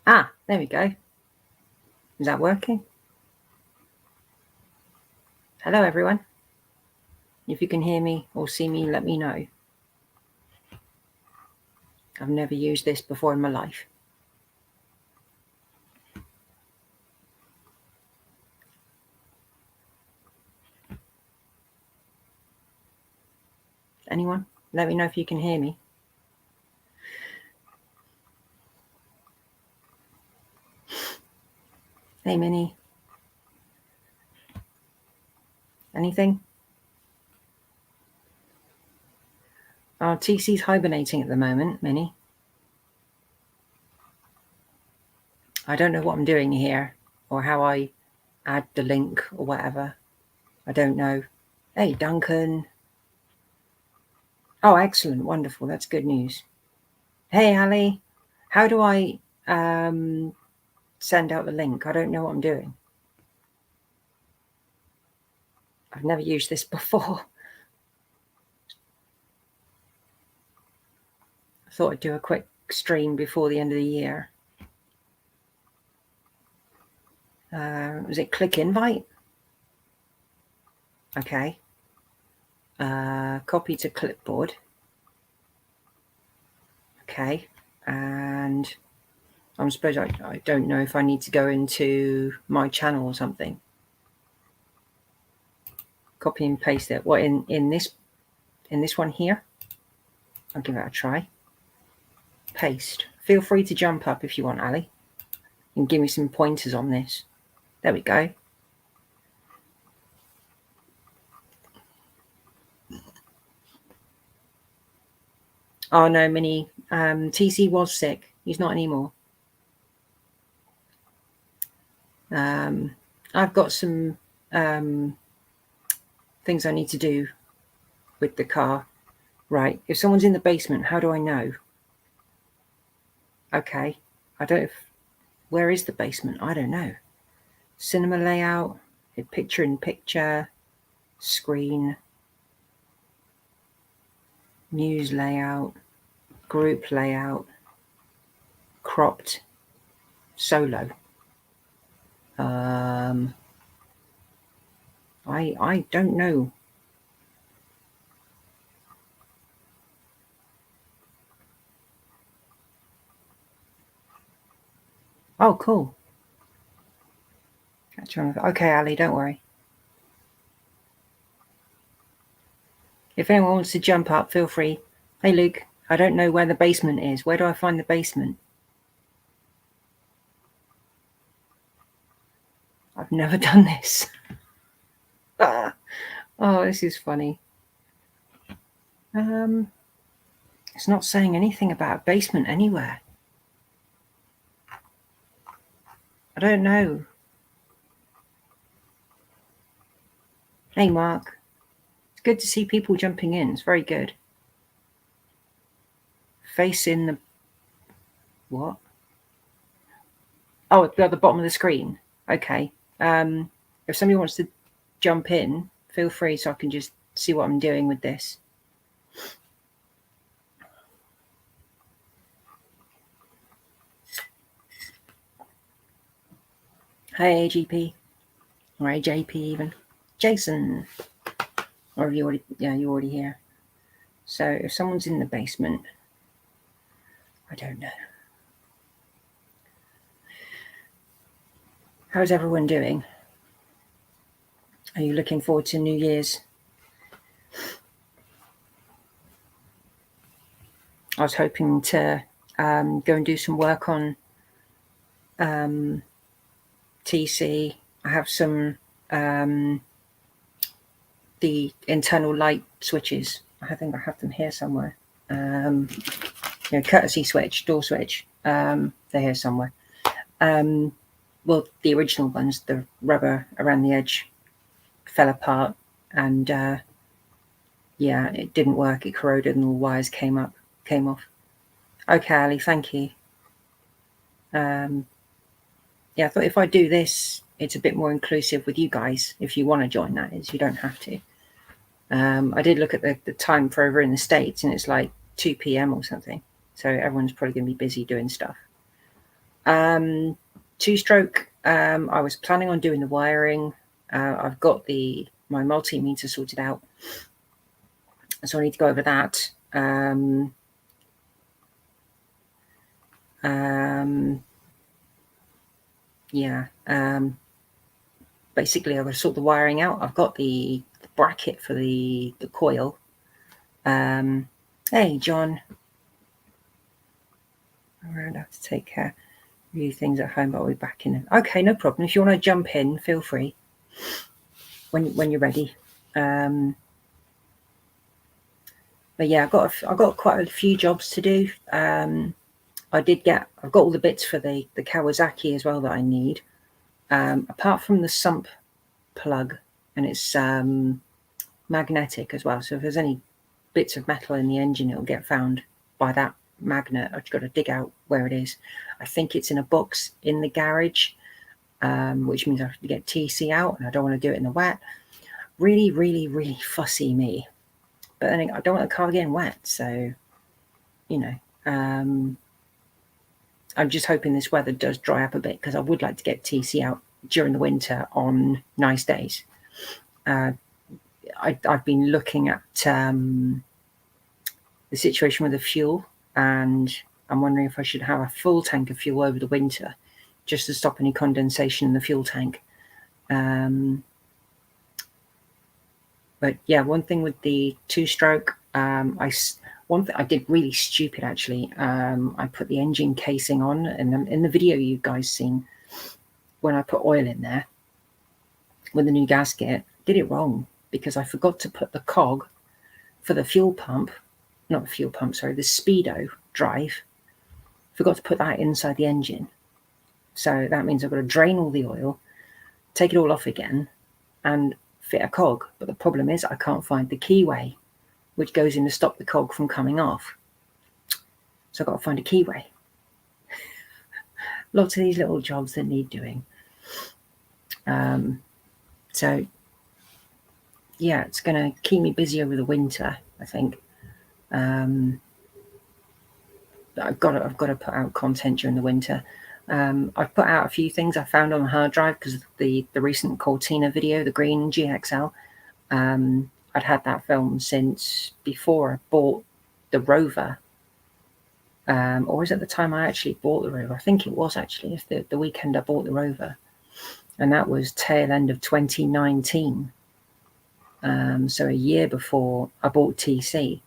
Ah, there we go. Is that working? Hello, everyone. If you can hear me or see me, let me know. I've never used this before in my life. Anyone? Let me know if you can hear me. Hey, Minnie. Anything? Oh, TC's hibernating at the moment, Minnie. I don't know what I'm doing here or how I add the link or whatever. I don't know. Hey, Duncan. Oh, excellent. Wonderful. That's good news. Hey, Ali. How do I send out the link? I don't know what I'm doing. I've never used this before. I thought I'd do a quick stream before the end of the year. Was it click invite? Okay. Copy to clipboard. Okay. And I suppose I don't know if I need to go into my channel or something. Copy and paste it. What, in this one here? I'll give it a try. Paste. Feel free to jump up if you want, Ali, and give me some pointers on this. There we go. Oh no, Minnie. TC was sick. He's not anymore. I've got some things I need to do with the car. Right. If someone's in the basement, how do I know? Okay. I don't. Where is the basement? I don't know. Cinema layout, picture in picture, screen, news layout, group layout, cropped, solo. I don't know. Oh, cool. Okay, Ali, don't worry. If anyone wants to jump up, feel free. Hey, Luke, I don't know where the basement is. Where do I find the basement? I've never done this. Oh, this is funny. It's not saying anything about a basement anywhere. I don't know. Hey, Mark. It's good to see people jumping in. It's very good. Face in the... What? Oh, at the bottom of the screen. Okay. If somebody wants to jump in, feel free so I can just see what I'm doing with this. Hey, AGP. Or AJP even. Jason. Or have you already... Yeah, you're already here. So if someone's in the basement, I don't know. How's everyone doing? Are you looking forward to New Year's? I was hoping to go and do some work on TC. I have some the internal light switches. I think I have them here somewhere. Courtesy switch, door switch. They're here somewhere. Well, the original ones, the rubber around the edge fell apart, and yeah, it didn't work. It corroded, and all the wires came off. Okay, Ali, thank you. Yeah, I thought if I do this, it's a bit more inclusive with you guys. If you want to join, that is, you don't have to. I did look at the time for over in the States, and it's like 2 p.m. or something. So everyone's probably going to be busy doing stuff. Two-stroke, I was planning on doing the wiring. I've got my multimeter sorted out, so I need to go over that. Basically, I've got to sort the wiring out. I've got the bracket for the coil. Hey, John. Around, I have to take care of a few things at home, but I'll be back in. Okay, no problem. If you want to jump in, feel free when you're ready. But yeah, I've got quite a few jobs to do. I've got all the bits for the Kawasaki as well that I need. Apart from the sump plug, and it's magnetic as well. So if there's any bits of metal in the engine, it'll get found by that magnet. I've got to dig out where it is. I think it's in a box in the garage, which means I have to get TC out, and I don't want to do it in the wet. Really, really, really fussy me. But then I don't want the car getting wet, so you know. I'm just hoping this weather does dry up a bit, because I would like to get TC out during the winter on nice days. I've been looking at the situation with the fuel, and I'm wondering if I should have a full tank of fuel over the winter, just to stop any condensation in the fuel tank. But yeah, one thing with the two-stroke, one thing I did really stupid actually. I put the engine casing on, and in the video you guys seen, when I put oil in there with the new gasket, did it wrong, because I forgot to put the cog for the fuel pump, not the fuel pump, sorry, the speedo drive. Forgot to put that inside the engine. So that means I've got to drain all the oil, take it all off again, and fit a cog. But the problem is I can't find the keyway, which goes in to stop the cog from coming off. So I've got to find a keyway. Lots of these little jobs that need doing. So yeah, it's going to keep me busy over the winter, I think. I've got to put out content during the winter. I've put out a few things I found on the hard drive because of the recent Cortina video, the green GXL. I'd had that film since before I bought the Rover. Or was it the time I actually bought the Rover? I think it was actually. It's the weekend I bought the Rover. And that was tail end of 2019. So a year before I bought TC.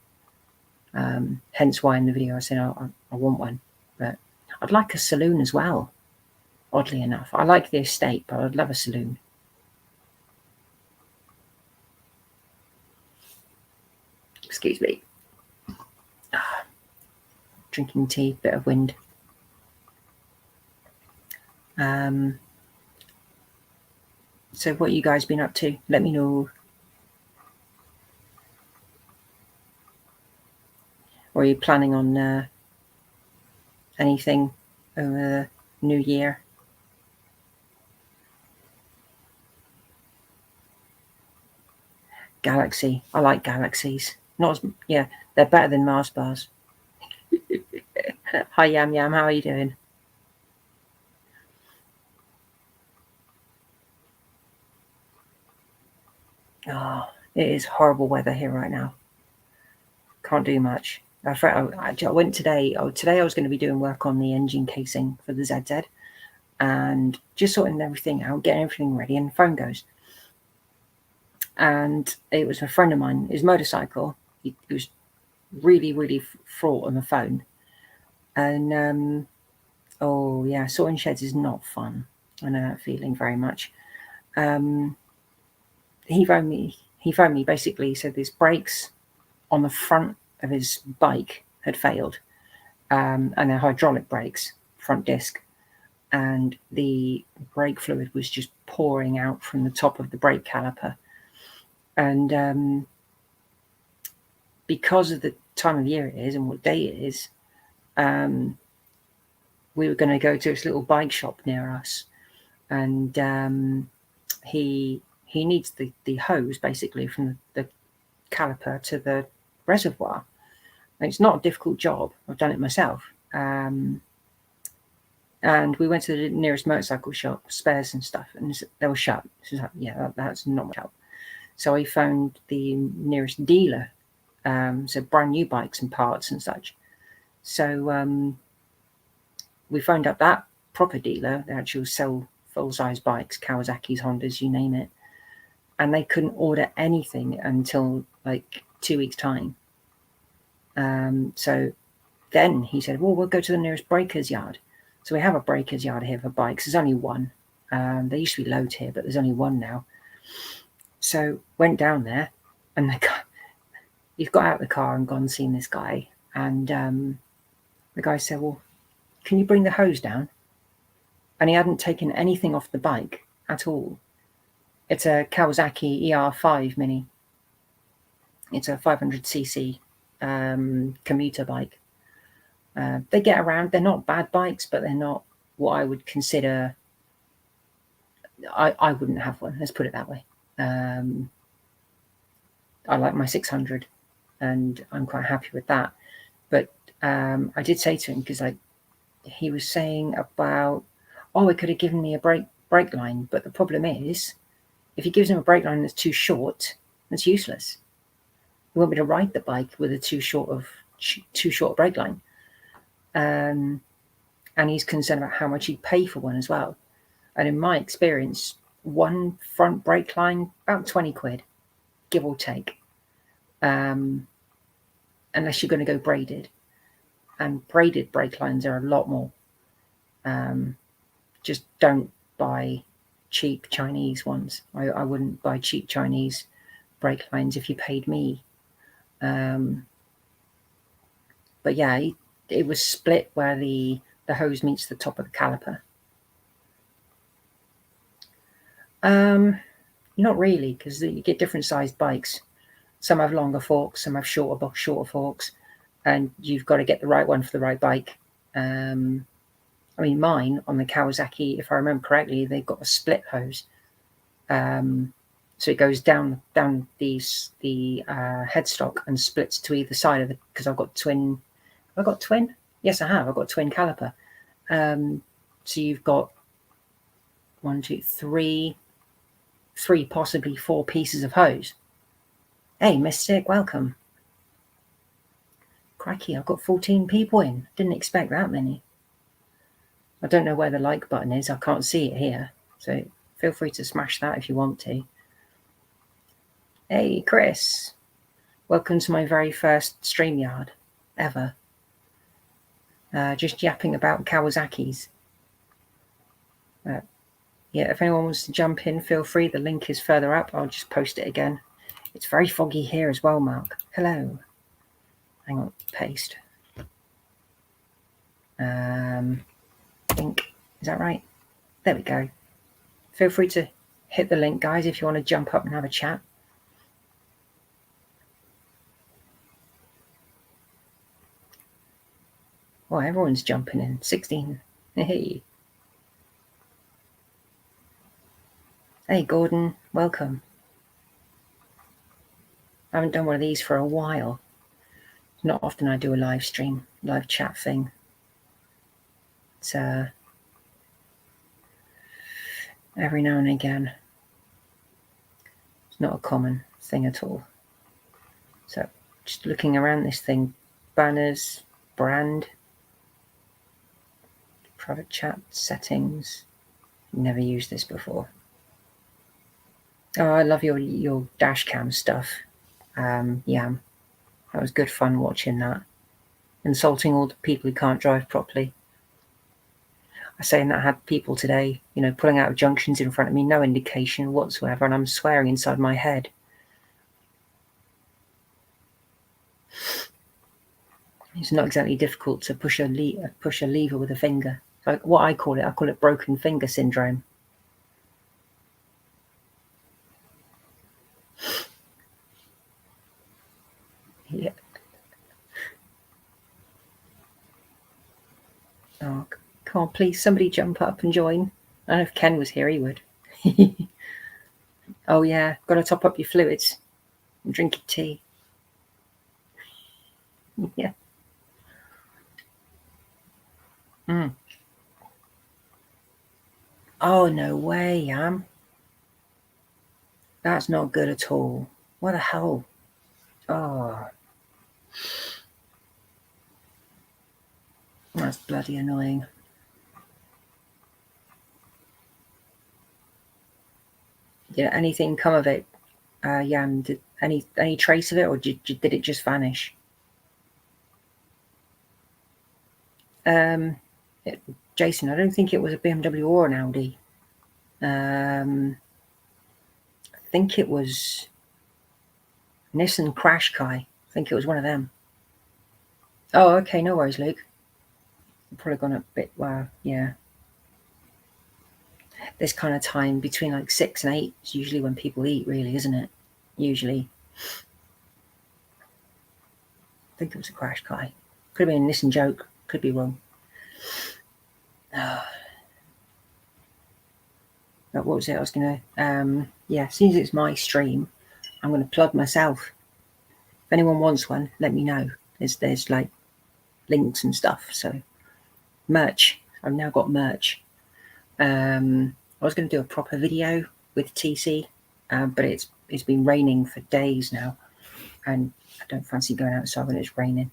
Hence why in the video I said I want one. But I'd like a saloon as well, oddly enough. I like the estate, but I'd love a saloon. Excuse me. Drinking tea, bit of wind. So what you guys been up to? Let me know. Or are you planning on anything over the new year? Galaxy. I like galaxies. Not as, yeah, they're better than Mars bars. Hi Yam Yam, how are you doing? Oh, it is horrible weather here right now. Can't do much. I went today. Today I was going to be doing work on the engine casing for the ZZ, and just sorting everything out, getting everything ready, and the phone goes. And it was a friend of mine, his motorcycle. He was really, really fraught on the phone. And oh yeah, sorting sheds is not fun. I know that feeling very much. He phoned me. Basically, he said his brakes on the front of his bike had failed, and they're hydraulic brakes, front disc, and the brake fluid was just pouring out from the top of the brake caliper. And because of the time of year it is and what day it is, we were going to go to this little bike shop near us, and he needs the hose basically from the caliper to the reservoir. And it's not a difficult job. I've done it myself. And we went to the nearest motorcycle shop, spares and stuff, and they were shut. So like, yeah, that's not much help. So I phoned the nearest dealer, so brand new bikes and parts and such. So we phoned up that proper dealer. They actually sell full-size bikes, Kawasaki's, Hondas, you name it. And they couldn't order anything until like 2 weeks' time. So then he said, well, we'll go to the nearest breaker's yard. So we have a breaker's yard here for bikes. There's only one. There used to be loads here, but there's only one now. So went down there, and the guy, he's got out of the car and gone and seen this guy. And the guy said, well, can you bring the hose down? And he hadn't taken anything off the bike at all. It's a Kawasaki ER5 Mini. It's a 500cc commuter bike. They get around. They're not bad bikes, but they're not what I would consider. I wouldn't have one. Let's put it that way. I like my 600, and I'm quite happy with that. But I did say to him, because he was saying about, oh, it could have given me a brake line, but the problem is, if he gives him a brake line that's too short, that's useless. He won't be able to ride the bike with a too short brake line. And he's concerned about how much he'd pay for one as well. And in my experience, one front brake line, about 20 quid, give or take. Unless you're going to go braided. And braided brake lines are a lot more. Just don't buy cheap Chinese ones. I wouldn't buy cheap Chinese brake lines if you paid me. But yeah, it was split where the hose meets the top of the caliper. Not really, because you get different sized bikes. Some have longer forks, some have shorter forks, and you've got to get the right one for the right bike. I mean, mine on the Kawasaki, if I remember correctly, they've got a split hose. So it goes down the headstock and splits to either side of it, because I've got twin. Have I got twin? Yes, I have. I've got twin caliper. So you've got 1, 2, 3, possibly 4 pieces of hose. Hey, Mystic, welcome. Crikey, I've got 14 people in. Didn't expect that many. I don't know where the like button is. I can't see it here. So feel free to smash that if you want to. Hey, Chris. Welcome to my very first Streamyard ever. Just yapping about Kawasaki's. Yeah, if anyone wants to jump in, feel free. The link is further up. I'll just post it again. It's very foggy here as well, Mark. Hello. Hang on, paste. Link. Is that right? There we go. Feel free to hit the link, guys, if you want to jump up and have a chat. Oh, everyone's jumping in. 16. Hey. Hey, Gordon. Welcome. I haven't done one of these for a while. Not often I do a live stream, live chat thing. It's every now and again. It's not a common thing at all. So just looking around this thing, banners, brand, private chat settings. Never used this before. Oh, I love your dash cam stuff. Yeah, that was good fun watching that. Insulting all the people who can't drive properly. I was saying that I had people today, pulling out of junctions in front of me, no indication whatsoever, and I'm swearing inside my head. It's not exactly difficult to push a lever with a finger. Like what I call it broken finger syndrome. Yeah. Oh, come on, please, somebody jump up and join. I don't know if Ken was here, he would. Oh yeah, got to top up your fluids and drink your tea. Yeah. Oh, no way, Yam. That's not good at all. What the hell? Oh, that's bloody annoying. Did anything come of it, Yam? Did any trace of it, or did it just vanish? Jason, I don't think it was a BMW or an Audi. I think it was Nissan Qashqai. I think it was one of them. Oh, okay, no worries, Luke. I've probably gone a bit. Wow, yeah. This kind of time between like 6 and 8 is usually when people eat, really, isn't it? Usually. I think it was a Qashqai. Could have been a Nissan joke. Could be wrong. But what was it? I was going to, yeah, since it's my stream, I'm going to plug myself. If anyone wants one, let me know. There's like links and stuff. So merch. I've now got merch. I was going to do a proper video with TC, but it's been raining for days now, and I don't fancy going outside when it's raining.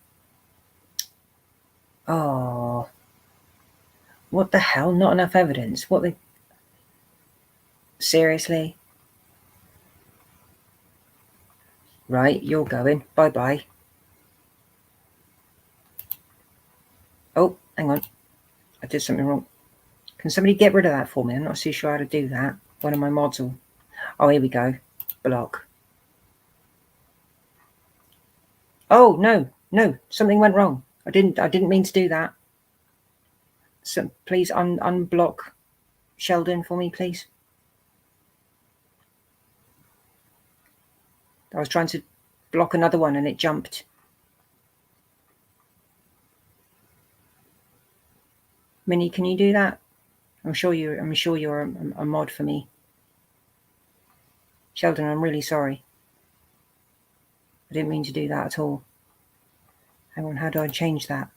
Oh, what the hell? Not enough evidence. What they... Seriously? Right, you're going. Bye-bye. Oh, hang on. I did something wrong. Can somebody get rid of that for me? I'm not too sure how to do that. One of my mods will... Oh, here we go. Block. Oh, no. Something went wrong. I didn't mean to do that. So please unblock Sheldon for me, please. I was trying to block another one and it jumped. Minnie, can you do that? I'm sure you're a mod for me. Sheldon, I'm really sorry. I didn't mean to do that at all. Hang on, how do I change that?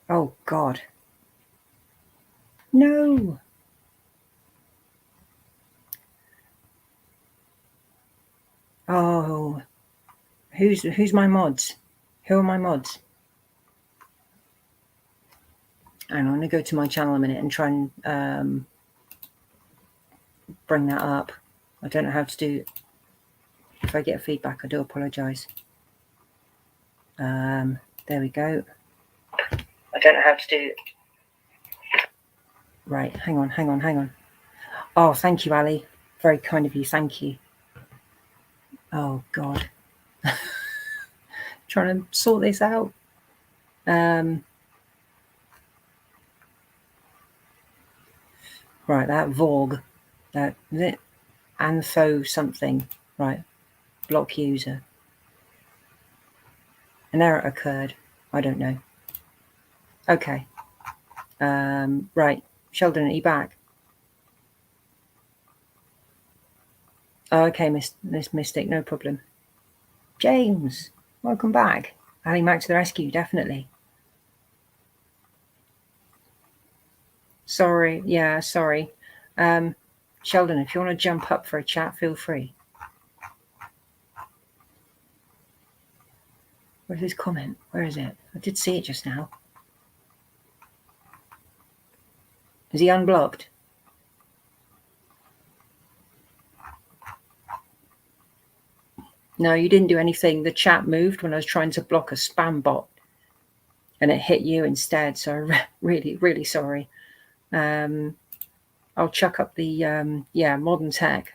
Oh, God. No. Oh. Who's my mods? Who are my mods? Hang on, I'm going to go to my channel a minute and try and bring that up. I don't know how to do... If I get feedback, I do apologise. There we go. I don't know how to do... Right, hang on. Oh, thank you, Ali. Very kind of you, thank you. Oh, God. Trying to sort this out. Right, that Vorg. That is it. Antho something. Right. Block user. An error occurred. I don't know. Okay. Right. Sheldon, are you back? Oh, okay, Miss Mystic, no problem. James, welcome back. Ali Mac to the rescue, definitely. Sorry, yeah, sorry. Sheldon, if you want to jump up for a chat, feel free. Where's his comment? Where is it? I did see it just now. Is he unblocked? No, you didn't do anything. The chat moved when I was trying to block a spam bot and it hit you instead. So really, really sorry. I'll chuck up the, yeah, modern tech.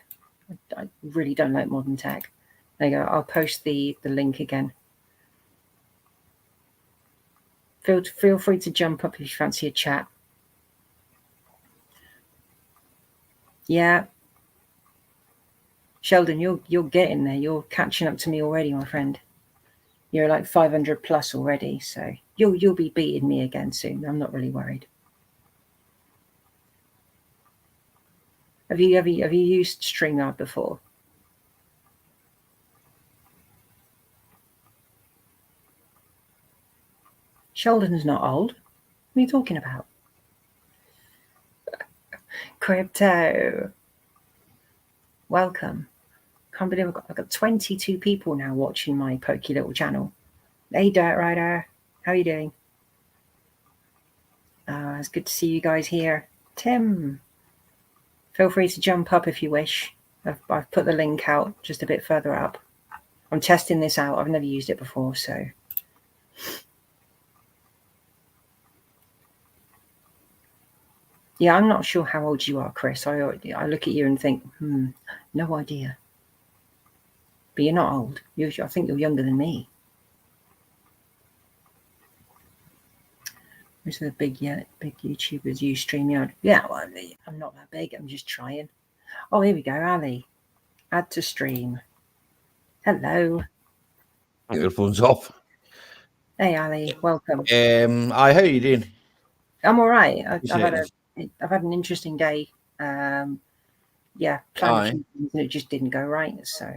I really don't like modern tech. There you go. I'll post the link again. Feel free to jump up if you fancy a chat. Yeah. Sheldon, you're getting there. You're catching up to me already, my friend. You're like 500 plus already, so you'll be beating me again soon. I'm not really worried. Have you used Streamyard before? Sheldon's not old. What are you talking about? Crypto. Welcome. Can't believe I've got 22 people now watching my pokey little channel. Hey, Dirt Rider. How are you doing? It's good to see you guys here. Tim, feel free to jump up if you wish. I've put the link out just a bit further up. I'm testing this out. I've never used it before, so. Yeah, I'm not sure how old you are, Chris. I look at you and think, no idea. But you're not old. I think you're younger than me. Most of the big YouTubers use Streamyard. Yeah, well, I'm not that big. I'm just trying. Oh, here we go, Ali. Add to stream. Hello. Your phone's off. Hey, Ali. Welcome. Hi, how you doing? I'm all right. I've had an interesting day. Planned a few things and it just didn't go right. So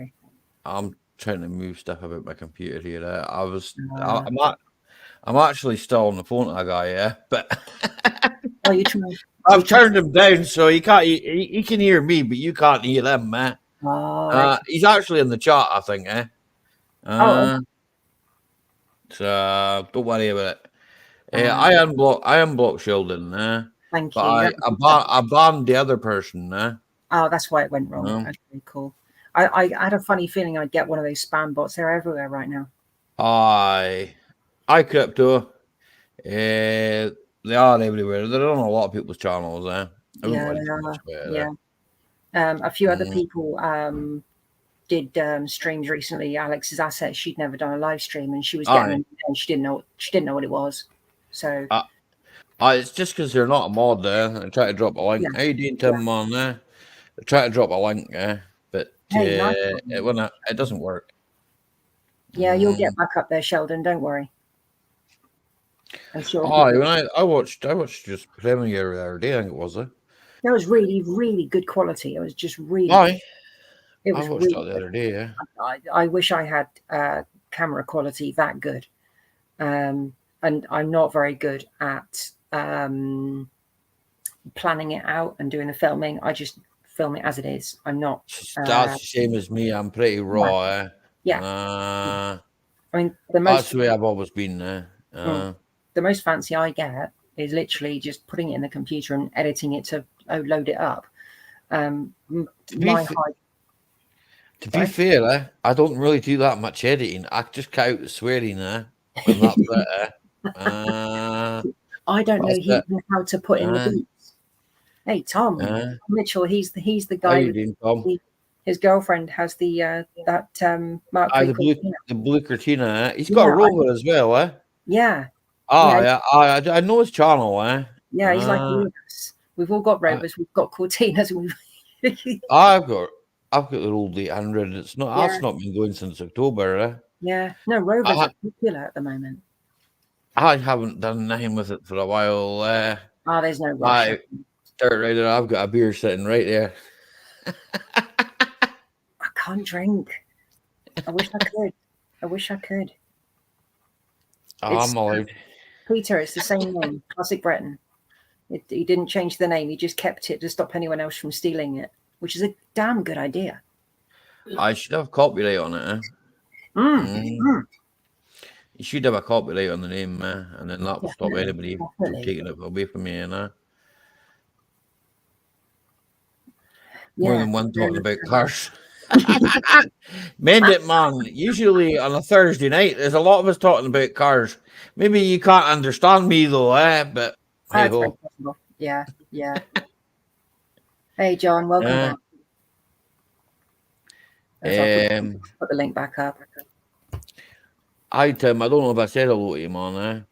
I'm trying to move stuff about my computer here. I'm actually still on the phone to a guy, yeah, but I've turned him down so he can't. He can hear me, but you can't hear him, man. He's actually in the chat, I think, So don't worry about it. I unblocked Sheldon, Thank you. I banned the other person, Oh, that's why it went wrong. That's really cool. I had a funny feeling I'd get one of those spam bots. They're everywhere right now. Crypto. They are everywhere. They're on a lot of people's channels, Yeah. A few other people did streams recently. Alex's Asset. She'd never done a live stream, and she was getting them, and she didn't know what it was. So it's just because they're not a mod there. I try to drop a link. How you doing, Tim? On there, I try to drop a link, but it doesn't work. Yeah, you'll get back up there, Sheldon. Don't worry. I'm sure. I watched just premiere the other day. I think it was. That was really, really good quality. It was just really. It was. I watched it the other day. Yeah. I wish I had camera quality that good, and I'm not very good at planning it out and doing the filming. I just film it as it is. I'm not. That's the same as me. I'm pretty raw. Yeah. I mean, that's the way I've always been. The most fancy I get is literally just putting it in the computer and editing it to load it up. To be fair, I don't really do that much editing. I just cut out the swearing, and that's it. I don't know even how to put in the beats. Hey, Tom Mitchell, he's the guy. How you doing, Tom? His girlfriend has the Mark. The blue Cortina. He's got a rover as well, Yeah. I know his channel, Yeah, he's like us. We've all got rovers. We've got Cortinas. I've got the old 800. It's not. That's not been going since October. Yeah. No, rovers are popular at the moment. I haven't done nothing with it for a while. There's no rush. Dirt Rider, I've got a beer sitting right there. I can't drink. I wish I could. I'm allowed. Peter, it's the same name, Classic Breton. He didn't change the name. He just kept it to stop anyone else from stealing it, which is a damn good idea. I should have copyright on it. You should have a copyright on the name, and then that will stop anybody from taking it away from me. More than one talking about cars. Mend it, man. Usually on a Thursday night, there's a lot of us talking about cars. Maybe you can't understand me though, but hey ho. Yeah. Hey John, welcome back. Put the link back up. Hi Tim, I don't know if I said hello to you, man.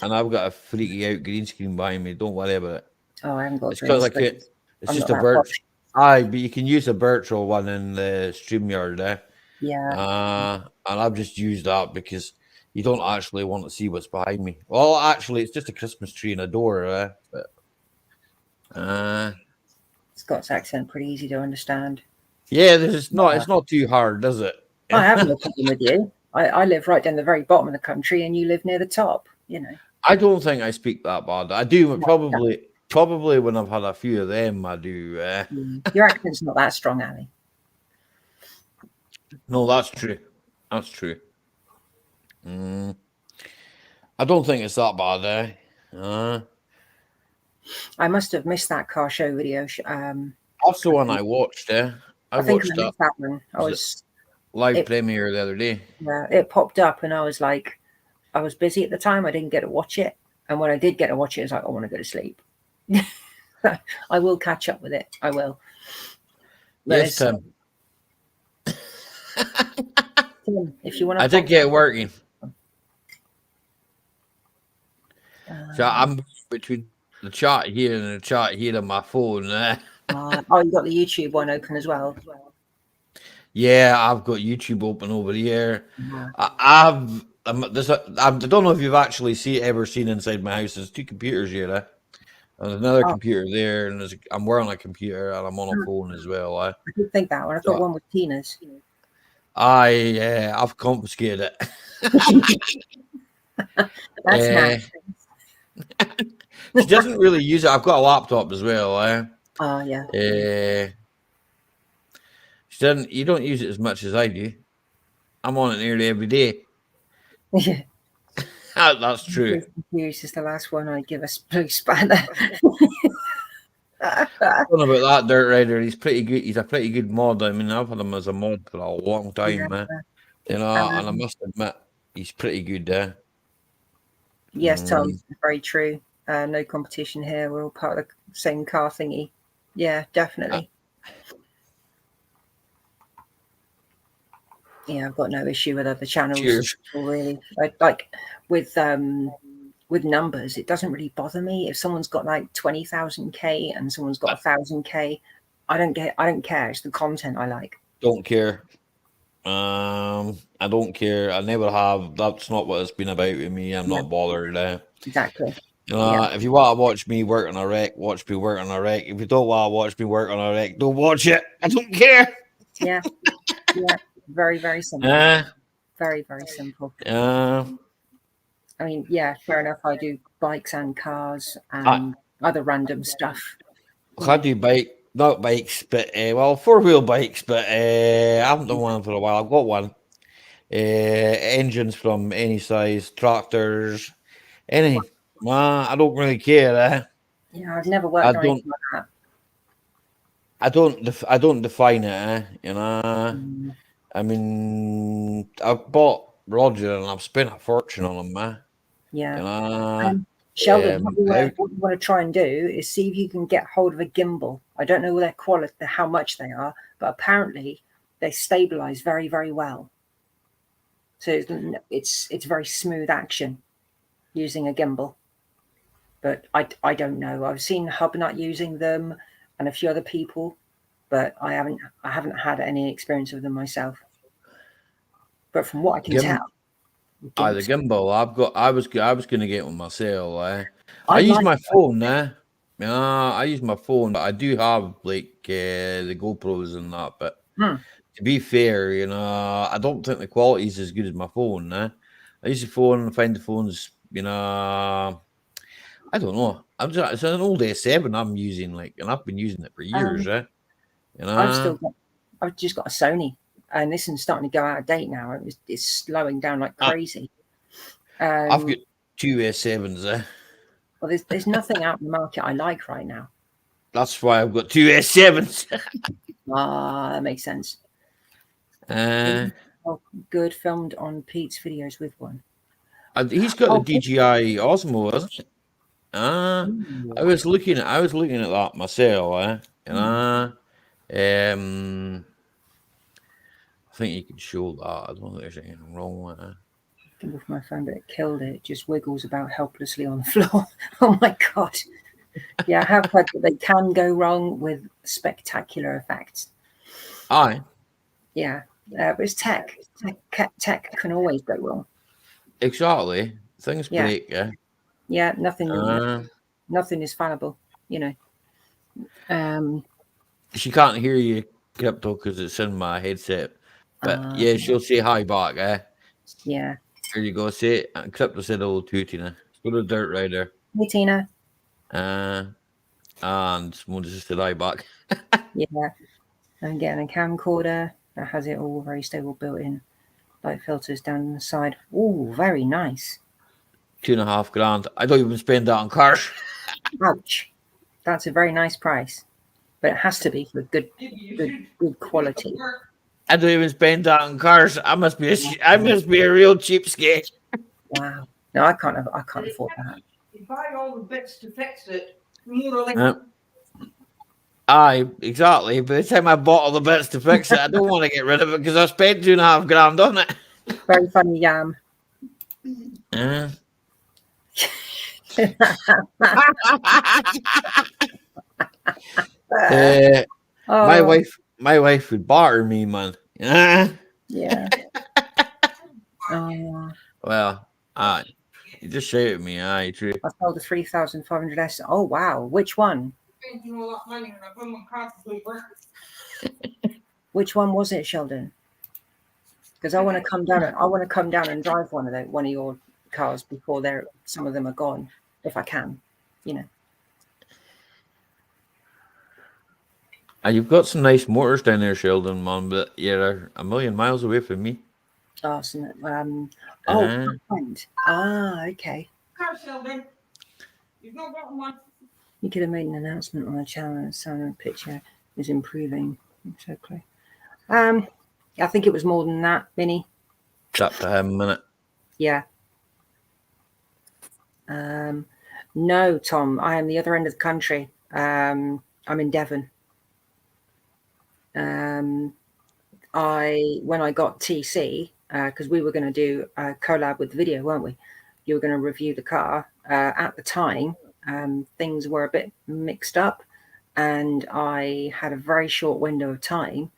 And I've got a freaky out green screen behind me. Don't worry about it. Oh, I haven't got it's green screen. It's just a virtual. But you can use a virtual one in the StreamYard. Yeah. And I've just used that because you don't actually want to see what's behind me. Well, actually, it's just a Christmas tree and a door. Scott's accent pretty easy to understand. Yeah, it's not too hard, does it? I have no problem with you. I live right down the very bottom of the country, and you live near the top. I don't think I speak that bad. I do probably. Probably when I've had a few of them, I do. Your accent's not that strong, Ali. No, that's true. That's true. Mm. I don't think it's that bad, I must have missed that car show video. That's the one I watched, I think I watched that. missed that one. Live premiere the other day. Yeah, it popped up and I was like, I was busy at the time. I didn't get to watch it. And when I did get to watch it, I was like, I want to go to sleep. I will catch up with it. I will. Yes, Tim. Tim, if you want to. I did get it working. So I'm between the chat here and the chat here on my phone. Oh, you got the YouTube one open as well. Yeah, I've got YouTube open over here. I don't know if you've actually ever seen inside my house. There's two computers here. There's another computer there, and I'm wearing a computer, and I'm on a phone as well. I did think that one. I thought one was Tina's. I've confiscated it. That's nice. She doesn't really use it. I've got a laptop as well. Oh yeah. She doesn't. You don't use it as much as I do. I'm on it nearly every day. Yeah. That's true. This is the last one I give a blue spanner. I don't know about that Dirt Rider. He's pretty good. He's a pretty good mod. I mean, I've had him as a mod for a long time, man. You know, and I must admit, he's pretty good. Yes, Tom, very true. No competition here. We're all part of the same car thingy. Yeah, definitely. Yeah, I've got no issue with other channels. Cheers. Really. Like with numbers, it doesn't really bother me if someone's got like 20,000K and someone's got 1,000K. I don't care. It's the content I like. Don't care. I don't care. I never have. That's not what it's been about with me. I'm not bothered. Exactly. If you want to watch me work on a wreck, watch me work on a wreck. If you don't want to watch me work on a wreck, don't watch it. I don't care. Yeah. Very, very simple. Very, very simple. I mean, yeah, fair enough. I do bikes and cars and other random stuff. I do not bikes, but 4-wheel bikes, but I haven't done one for a while. I've got one. Engines from any size, tractors, anything. I don't really care. Yeah, I've never worked on anything like that. I don't define it. You know. I mean, I've bought Roger and I've spent a fortune on him, Yeah. You know, Sheldon, what you want to try and do is see if you can get hold of a gimbal. I don't know their quality, how much they are, but apparently they stabilize very, very well. So it's very smooth action using a gimbal. But I don't know. I've seen Hubnut using them and a few other people, but I haven't had any experience of them myself. But from what I can tell, the gimbal I was going to get one myself. I use my phone. I use my phone, but I do have like the GoPros and that. But to be fair, you know, I don't think the quality is as good as my phone. I use the phone and find the phones, you know. I don't know. It's an old S7 I'm using, and I've been using it for years. You know, I've just got a Sony, and this is starting to go out of date now. It's slowing down like crazy. I've got 2 S7s. Well, there's nothing out in the market I like right now. That's why I've got 2 S7s. That makes sense. Good, filmed on Pete's videos with one. He's got the DJI Osmo, hasn't he? I was looking at that myself. I think you can show that. I don't think there's anything wrong with it. With my phone, but it killed it. It just wiggles about helplessly on the floor. Oh my god! Yeah, I have heard that they can go wrong with spectacular effects. Aye. Yeah, but it's tech. Tech can always go wrong. Exactly. Things break. Yeah, nothing is fallible. You know. She can't hear you, Crypto, because it's in my headset. But yeah, she'll say hi back. Yeah. There you go. Say it. Crypto said hello to Tina. So the Dirt Rider. Hey, Tina. and someone just said, "I back." Yeah, I'm getting a camcorder that has it all very stable built in. Light filters down the side. Oh, very nice. $2.5 grand. I don't even spend that on cars. Ouch. That's a very nice price, but it has to be for good quality. I don't even spend that on cars. I must be a real cheapskate. Wow. No, I can't afford that. You buy all the bits to fix it. More or less. Aye, exactly. By the time I bought all the bits to fix it, I don't want to get rid of it because I spent $2.5 grand on it. Very funny, Yam. My wife would barter me, man. Yeah. Well, aye. You just shout at me, aye, true. I sold a 3500S. Oh wow, which one? Which one was it, Sheldon? Because I want to come down and drive one of your cars before some of them are gone, if I can, you know. And you've got some nice motors down there, Sheldon, man, but you're a million miles away from me. Okay. Sheldon. You've not got one. You could have made an announcement on the channel and sound and picture is improving. Exactly. I think it was more than that, Minnie. It's up to him, minute. Yeah. No, Tom, I am the other end of the country. I'm in Devon. When I got TC, because we were going to do a collab with the video, weren't we? You were going to review the car. At the time, things were a bit mixed up, and I had a very short window of time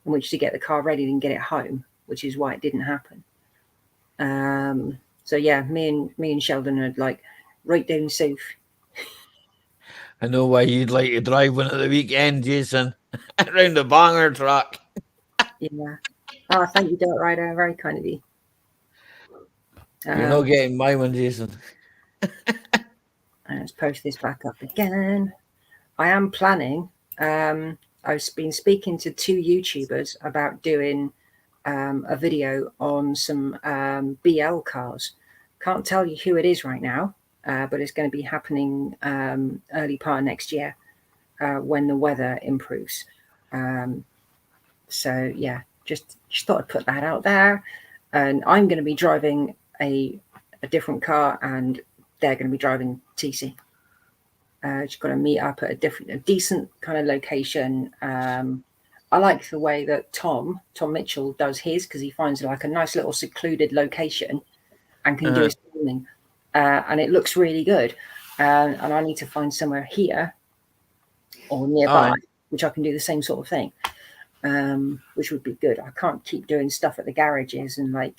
in which to get the car ready and get it home, which is why it didn't happen. So yeah, me and Sheldon are like right down south. I know why you'd like to drive one at the weekend, Jason, around the banger track. Yeah. Oh, thank you, Dirt Rider. Very kind of you. You're not getting my one, Jason. Let's post this back up again. I am planning. I've been speaking to 2 YouTubers about doing a video on some BL cars. Can't tell you who it is right now, but it's going to be happening early part of next year when the weather improves. So yeah, just thought I'd put that out there. And I'm going to be driving a different car, and they're going to be driving TC. Just got to meet up at a decent kind of location. I like the way that Tom Mitchell does his, because he finds like a nice little secluded location and can do his filming, and it looks really good. And I need to find somewhere here or nearby, which I can do the same sort of thing, which would be good. I can't keep doing stuff at the garages and I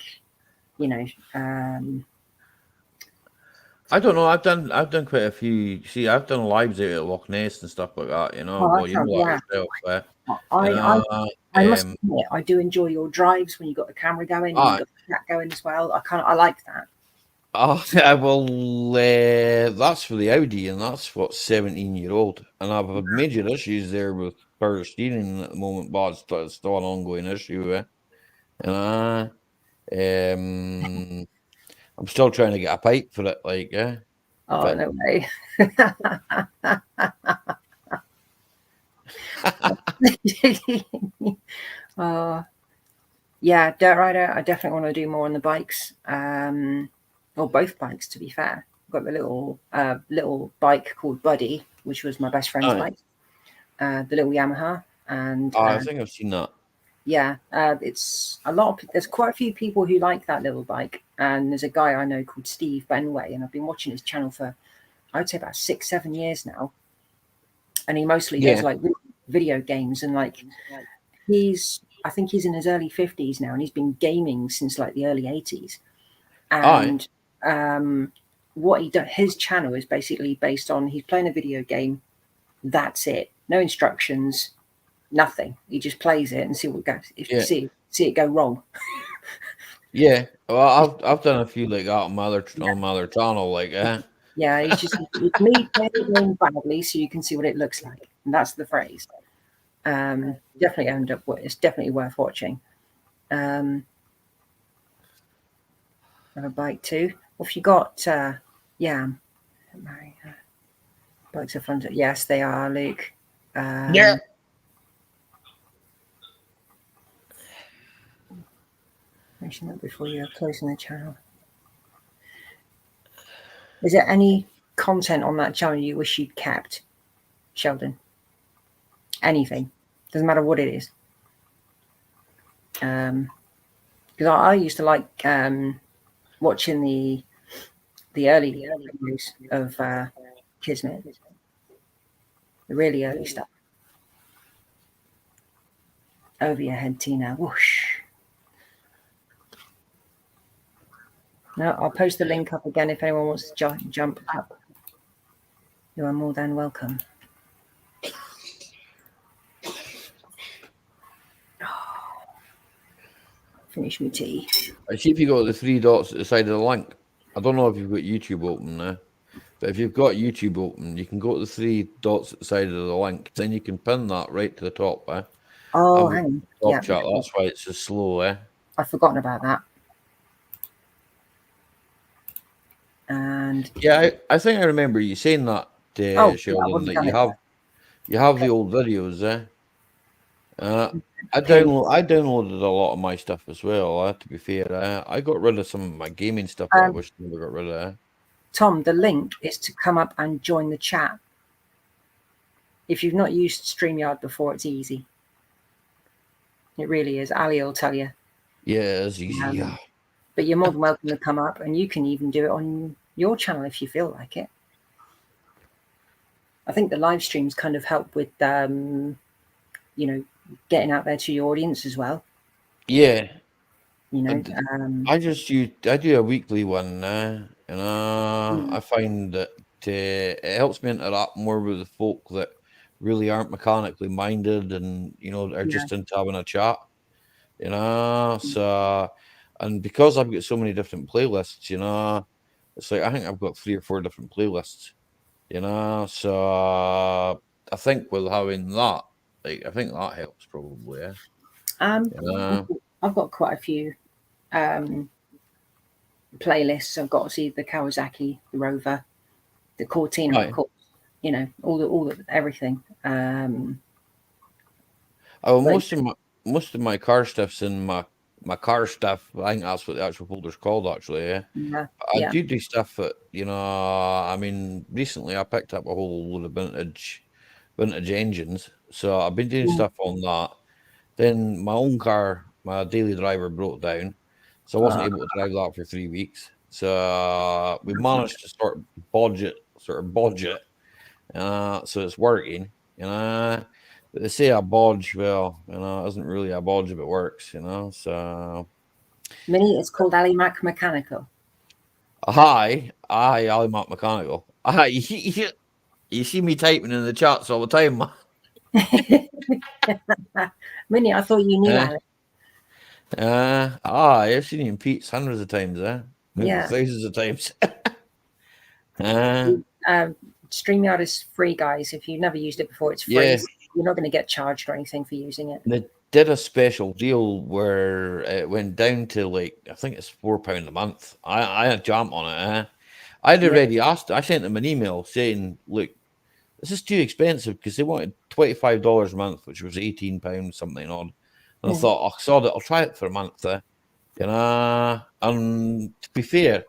don't know. I've done quite a few. See, I've done lives out at Loch Ness and stuff like that. You know, well, you know that yourself. I must admit, I do enjoy your drives when you got the camera going and you got the chat going as well. I like that. Oh, yeah, well, that's for the Audi, and that's what 17-year-old, and I've had major issues there with power steering at the moment, but it's still an ongoing issue. And I'm still trying to get a pipe for it, like, yeah. Oh, but no way. Yeah, Dirt Rider, I definitely want to do more on the bikes, or both bikes, to be fair. I've got the little bike called Buddy, which was my best friend's bike, the little Yamaha. And I think I've seen that. Yeah, there's quite a few people who like that little bike, and there's a guy I know called Steve Benway, and I've been watching his channel for, I'd say, about 6-7 years now, and he mostly does like video games, and like I think he's in his early 50s now, and he's been gaming since like the early 80s, and what he does, his channel is basically based on he's playing a video game, that's it, no instructions. Nothing. He just plays it and see what goes. If you see it go wrong. Yeah. Well, I've done a few like that on my other channel, like Yeah, it's me playing badly, so you can see what it looks like, and that's the phrase. Definitely end up. It's definitely worth watching. Have a bike too. Well, if you got yam, bikes are fun. Yes, they are, Luke. Yeah. Mention that before you're closing the channel. Is there any content on that channel you wish you'd kept, Sheldon? Anything, doesn't matter what it is. Because I used to like watching the early videos of Kismet, the really early stuff. Over your head, Tina. Whoosh. No, I'll post the link up again if anyone wants to jump up. You are more than welcome. Finish me tea. I see if you got the 3 dots at the side of the link. I don't know if you've got YouTube open now, but if you've got YouTube open, you can go to the 3 dots at the side of the link. Then you can pin that right to the top. Oh, hang on. Yeah, chat. That's why it's so slow. I've forgotten about that. And yeah, I think I remember you saying that, Sheldon, that you have the old videos. I downloaded a lot of my stuff as well. To be fair, I got rid of some of my gaming stuff that I wish I never got rid of. Tom, the link is to come up and join the chat. If you've not used StreamYard before, it's easy. It really is. Ali will tell you. Yeah, it's easy. Yeah. But you're more than welcome to come up, and you can even do it on your channel if you feel like it. I think the live streams kind of help with, getting out there to your audience as well. Yeah. I do a weekly one, I find that it helps me interact more with the folk that really aren't mechanically minded and are just into having a chat. So, and because I've got so many different playlists, it's like I think I've got 3 or 4 different playlists. So I think with having that, I think that helps probably. I've got quite a few playlists. I've got the Kawasaki, the Rover, the Cortina, of course. All the everything. Most of my car stuff's in my car stuff. I think that's what the actual folder's called, actually. Yeah. I do stuff that I mean, recently I picked up a whole load of vintage engines, so I've been doing stuff on that. Then my own car, my daily driver broke down, so I wasn't able to drive that for 3 weeks. So we managed to sort of bodge it, so it's working. But they say a bodge, well, it isn't really a bodge if it works, so. Minnie, it's called Ali Mac Mechanical. Hi, Ali Mac Mechanical. Hi, you see me typing in the chats all the time, man. Minnie, I thought you knew Ali. I've seen you in Pete's hundreds of times, maybe thousands of times. StreamYard is free, guys. If you've never used it before, it's free. Yeah. You're not going to get charged or anything for using it. They did a special deal where it went down to I think it's £4 a month. I had a jump on it. I'd already asked. I sent them an email saying, "Look, this is too expensive," because they wanted $25 a month, which was £18 something odd. And I thought, I saw that I'll try it for a month. And to be fair,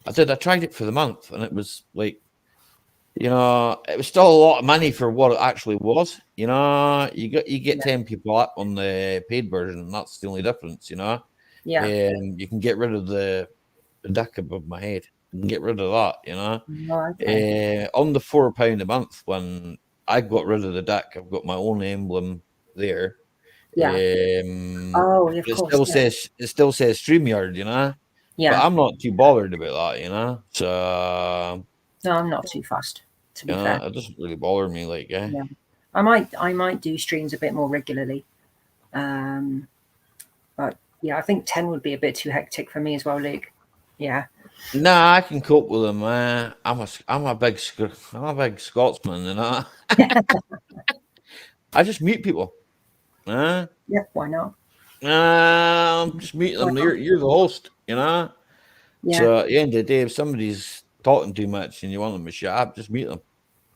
I tried it for the month, and it was like, it was still a lot of money for what it actually was. You get 10 people up on the paid version, and that's the only difference. You can get rid of the deck above my head. You can get rid of that. On the £4 a month, when I got rid of the deck, I've got my own emblem there. Yeah. Of course. It still says StreamYard. Yeah. But I'm not too bothered about that. So. No, I'm not too fussed. To be fair, it doesn't really bother me. Yeah. I might do streams a bit more regularly. But yeah, I think 10 would be a bit too hectic for me as well, Luke. Yeah. Nah, I can cope with them. I'm a big Scotsman, you know. I just meet people. Yeah, why not? Just meet them. You're the host, you know. Yeah, So at the end of the day, if somebody's talking too much and you want them to shut up, just mute them.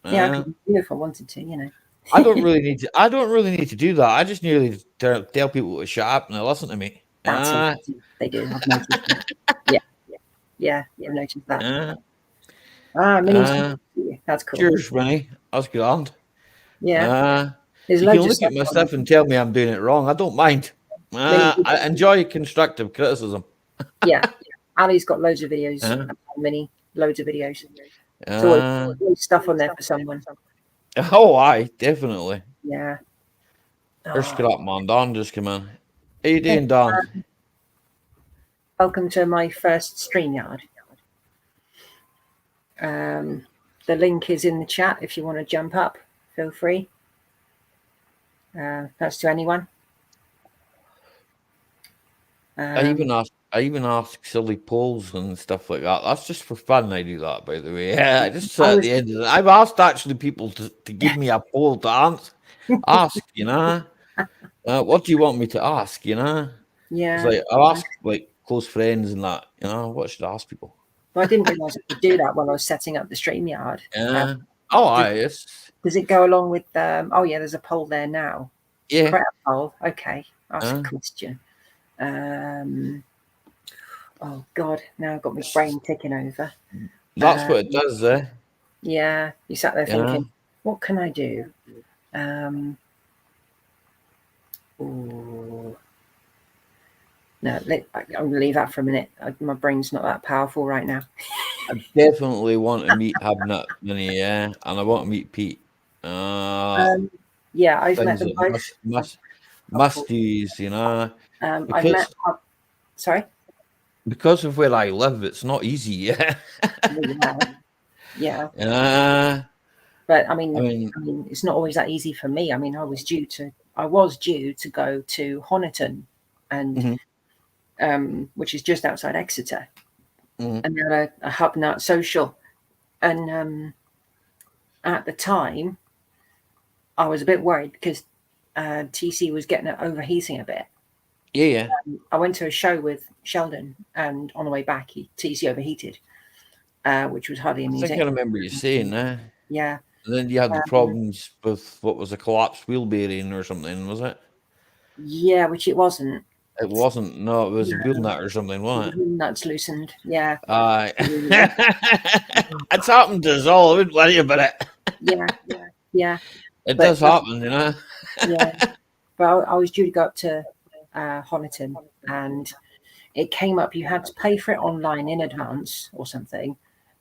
yeah, I could do if I wanted to, you know. I don't really need to. I don't really need to do that. I just need to tell people to shut up and they listen to me. That's it. They do. I've noticed that. Yeah, I've noticed that. Mini. That's cool. Cheers, Winnie. That's grand. Yeah, there's You can loads of look stuff at my on stuff and tell me I'm doing it wrong. I don't mind. I enjoy constructive criticism. Yeah, Ali's got loads of videos. Mini, loads of videos. So always stuff on there for someone. Oh, aye, definitely. Yeah. There's scrap man. Dan just come in. How you doing, Dan? Welcome to my first Streamyard. The link is in the chat if you want to jump up. Feel free. That's to anyone. I even ask silly polls and stuff like that. That's just for fun. I do that, by the way. Yeah, just at the end of it. I've asked actually people to give me a poll to ask. You know, what do you want me to ask? You know, Yeah. It's like I'll ask like close friends and that. You know, what should I ask people? Well, I didn't realise I could do that while I was setting up the Streamyard. Yeah. Does it go along with? Oh yeah, there's a poll there now. Yeah. Create a poll. Okay. Ask a question. Oh God! Now I've got my brain ticking over. That's what it does, eh? Yeah, you sat there thinking, what can I do? No, I'm gonna leave that for a minute. My brain's not that powerful right now. I definitely want to meet Habnut, and I want to meet Pete. Yeah, I've met them both. Musties, you know. I've met. Sorry. Because of where I live, it's not easy. Yeah. Yeah. But I mean, it's not always that easy for me. I mean, I was due to go to Honiton, and which is just outside Exeter, and they had a Hubnut social, and at the time, I was a bit worried because TC was getting it overheating a bit. Yeah. I went to a show with Sheldon, and on the way back, TC overheated, which was hardly amusing. I think I remember you saying that. Yeah. And then you had the problems with what was a collapsed wheel bearing or something, was it? Yeah, which it wasn't. It wasn't. No, it was a wheel nut or something, wasn't it? The wheel nut's loosened. Yeah. It's happened to us all. I wouldn't worry about it. Yeah. It does happen, you know. Yeah. But I was due to go up to Honiton, and it came up. You had to pay for it online in advance or something,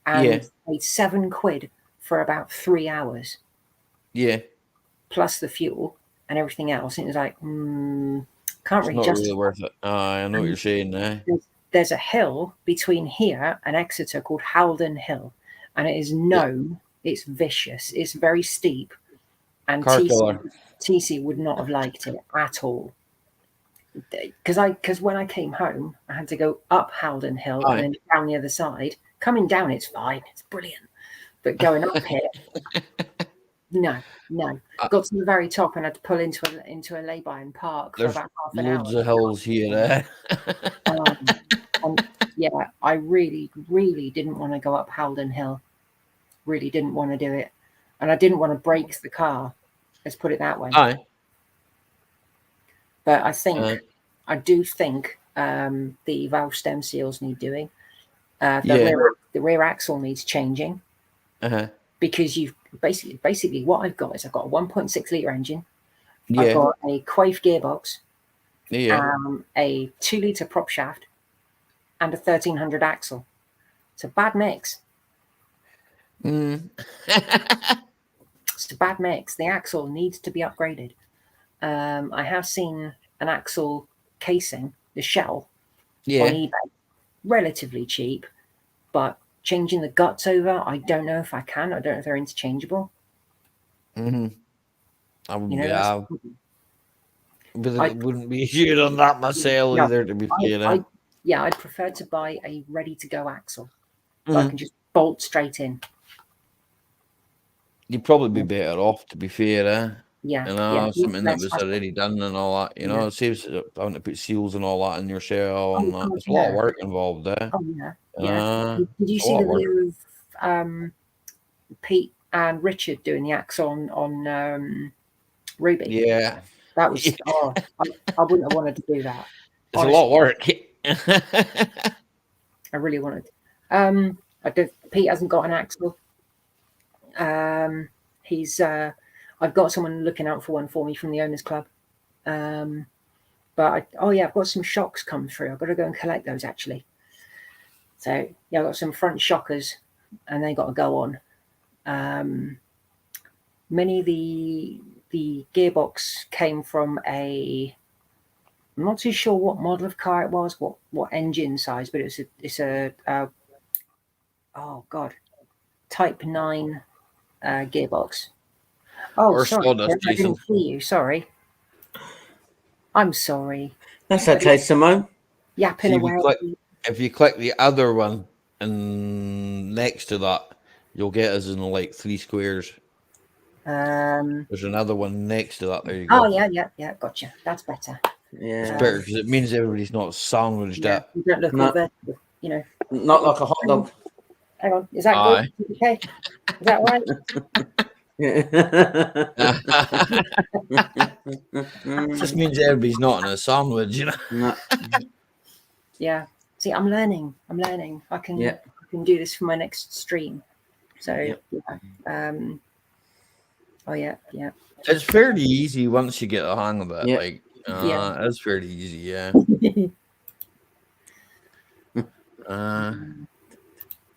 and paid £7 for about 3 hours. Yeah. Plus the fuel and everything else. It was like, can't really not justify. Really worth it. I know what you're saying there. There's a hill between here and Exeter called Haldon Hill, and it is known. It's vicious. It's very steep, and TC would not have liked it at all. Because when I came home, I had to go up Haldon Hill and then down the other side. Coming down, it's fine. It's brilliant. But going up here, no. Got to the very top and had to pull into a lay-by and park for about half an hour. Loads of hills here. Yeah, I really, really didn't want to go up Haldon Hill. Really didn't want to do it. And I didn't want to break the car. Let's put it that way. But I do think the valve stem seals need doing. The rear axle needs changing. Because you've basically what I've got is I've got a 1.6 litre engine. I've got a Quaife gearbox. A 2 litre prop shaft and a 1300 axle. It's a bad mix. It's a bad mix. The axle needs to be upgraded. I have seen an axle casing, the shell, on eBay, relatively cheap, but changing the guts over, I don't know if I can. I don't know if they're interchangeable. I wouldn't be sure on that myself either, to be fair. yeah, I'd prefer to buy a ready-to-go axle. So I can just bolt straight in. You'd probably be better off, to be fair, eh? Yeah, You know, yeah. something that Less was hassle. already done and all that. You know, it saves having to put seals and all that in your shell. Oh, And God, it's a lot of yeah. work involved, eh? Oh, yeah. Did you It's a see lot the of work. video of Pete and Richard doing the axle on Ruby? Yeah. That was I wouldn't have wanted to do that. It's a lot of work. I really wanted. Pete hasn't got an axle. He's I've got someone looking out for one for me from the owners club. But I've got some shocks come through. I've got to go and collect those actually. So yeah, I've got some front shockers, and they got to go on. Many the gearbox came from I'm not too sure what model of car it was, what engine size, but it's a oh god, Type 9 gearbox. Oh, Or sorry, sawdust, I Jason. didn't see you. Sorry, I'm sorry. That's okay, Simone. Yapping See, away. if you click the other one and next to that, you'll get us in like 3 squares. There's another one next to that. There you go. Oh yeah, gotcha. That's better. Yeah. It's better because it means everybody's not sandwiched Yeah, up. you don't look all vertical, you know. Not like a hot dog. Hang on, is that Aye. good? Okay, is that right? It just means everybody's not in a sandwich, you know. No. Yeah. See, I'm learning. I can do this for my next stream. So yeah. It's fairly easy once you get the hang of it. Yeah. Like, it's fairly easy, yeah.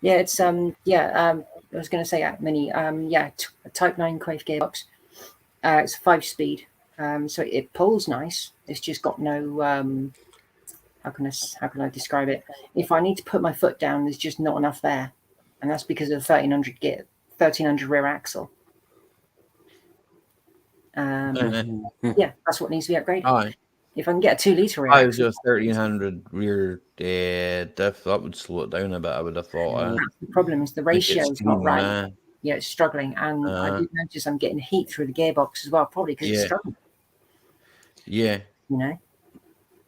Yeah, it's I was going to say mini a Type 9 Quaife gearbox. It's a 5-speed, so it pulls nice. It's just got no how can I describe it? If I need to put my foot down, there's just not enough there, and that's because of the 1300 rear axle. Yeah, that's what needs to be upgraded. Aye. If I can get a 2-litre rear I was axle, just 1300 rear diff. That would slow it down a bit, I would have thought. the problem is the ratio is not right. Yeah, it's struggling, and I do notice I'm getting heat through the gearbox as well, probably because it's struggling. Yeah. You know.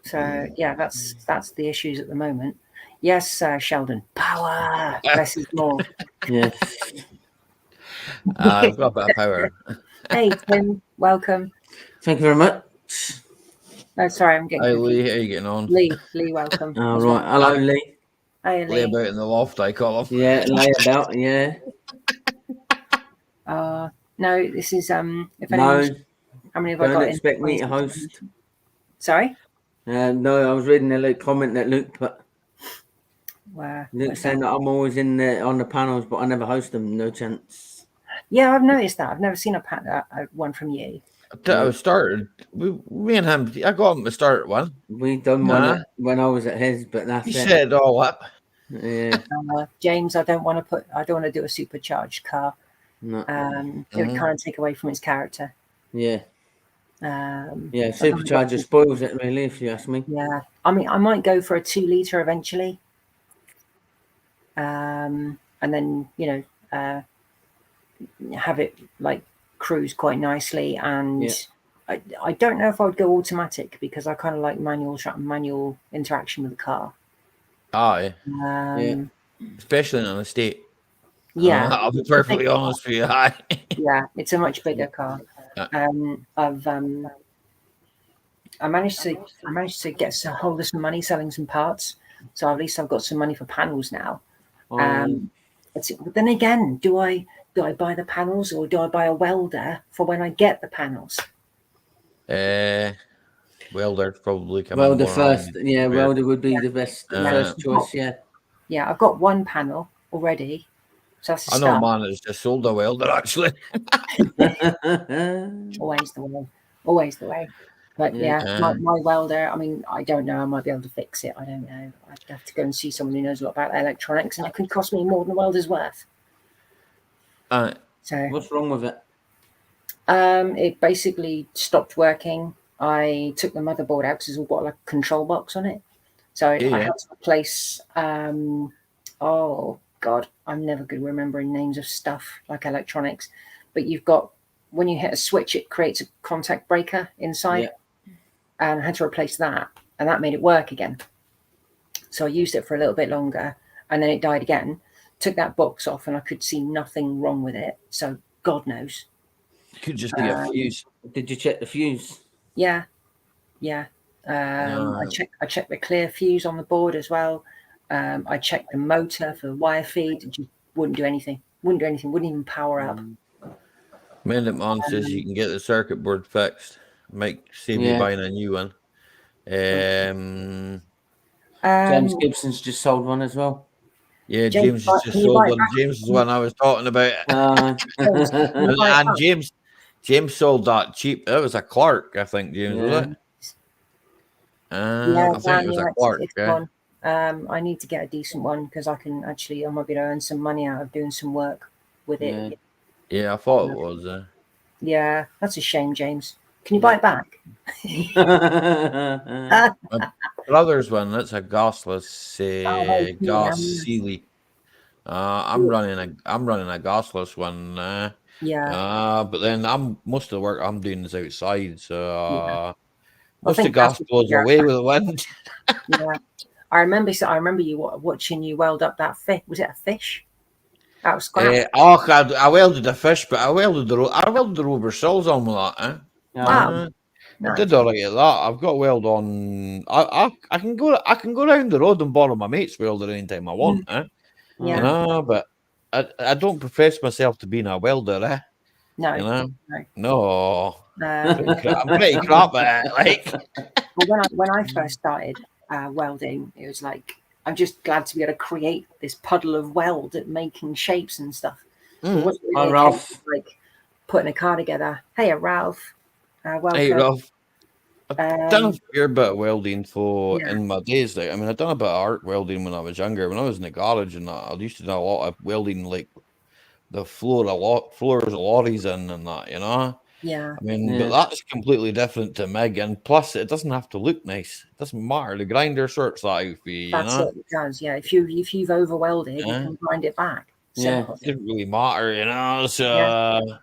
So yeah, that's the issues at the moment. Yes, Sheldon. Power. Less is more. Yes. I've got a bit of power. Hey Tim, welcome. Thank you very much. Oh, sorry, I'm getting. Hi Lee, how you getting on? Lee, welcome. All right. Hello, Lee. Hi, Lay Lee. about in the loft, I call him. Yeah, lay about. Yeah. No, this is if No. anyone's, how many have I got? Don't expect me to host. Sorry. No, I was reading a little comment that Luke put. Where? Luke saying that I'm always on the panels, but I never host them. No chance. Yeah, I've noticed that. I've never seen one from you. I started. Me and him. I got him to start one. We done one when I was at his, but that's He it. set it all up. Yeah. James, I don't want to do a supercharged car. No. It would kind of take away from its character. Yeah. Yeah, supercharger spoils it really, if you ask me. Yeah, I mean, I might go for a 2-litre eventually, and then have it like cruise quite nicely. And I don't know if I would go automatic because I kind of like manual interaction with the car. Aye. Especially in an estate. Yeah, I'll be perfectly honest with you. Aye. Yeah, it's a much bigger car. I managed to get a hold of some money selling some parts, so at least I've got some money for panels now. But then again, do I buy the panels or do I buy a welder for when I get the panels? Welder probably coming. Welder first, welder would be the best first choice. Yeah, I've got one panel already. So that's I know, man. It's just sold a welder actually. Always the way. But my welder, I mean, I don't know. I might be able to fix it. I don't know. I'd have to go and see someone who knows a lot about electronics, and it could cost me more than the welder's worth. So what's wrong with it? It basically stopped working. I took the motherboard out because it's all got like a control box on it. So Yeah, I yeah. had to replace. Oh God, I'm never good remembering names of stuff like electronics. But you've got when you hit a switch, it creates a contact breaker inside, Yeah. and I had to replace that, and that made it work again. So I used it for a little bit longer, and then it died again. Took that box off, and I could see nothing wrong with it. So God knows. Could just be a fuse. Did you check the fuse? Yeah, yeah. No. I checked the clear fuse on the board as well. I checked the motor for the wire feed. It just wouldn't do anything. Wouldn't do anything. Wouldn't even power up. Mendip Man says you can get the circuit board fixed. Might save you buying a new one. James Gibson's just sold one as well. Yeah, James has just sold one. James is the one I was talking about. And James sold that cheap. It was a Clark, I think, James, was it? I think it was a Clark. I need to get a decent one because I might be able to earn some money out of doing some work with it. Yeah, I thought it was. Yeah, that's a shame, James. Can you buy it back? My brother's one. That's a gasless gas Sealy. I'm running a gasless one. But then most of the work I'm doing is outside, so most of the gas blows away with the wind. Yeah, I remember you watching you weld up that fish. Was it a fish? That was scrap. I welded a fish, but I welded the rubber sills on with that. Wow. I did all right at that. I've got weld on. I can go down the road and borrow my mate's welder anytime I want. Yeah. You know, but I don't profess myself to being a welder. No. You know? No. I'm pretty crap at it. Like, well, when I first started welding, it was like I'm just glad to be able to create this puddle of weld at making shapes and stuff. Really Ralph. Like putting a car together. Hey, Ralph. Hey, Ralph. I've done a fair bit of welding in my days. Like, I mean, I've done a bit of arc welding when I was younger. When I was in the garage and that, I used to do a lot of welding, like the floors of lorries and that, you know. Yeah. I mean, but that's completely different to MIG, and plus, it doesn't have to look nice. It doesn't matter. The grinder sorts that out for you. That's it. It does. Yeah. If you've overwelded, you can grind it back. Simple. It didn't really matter, you know. So,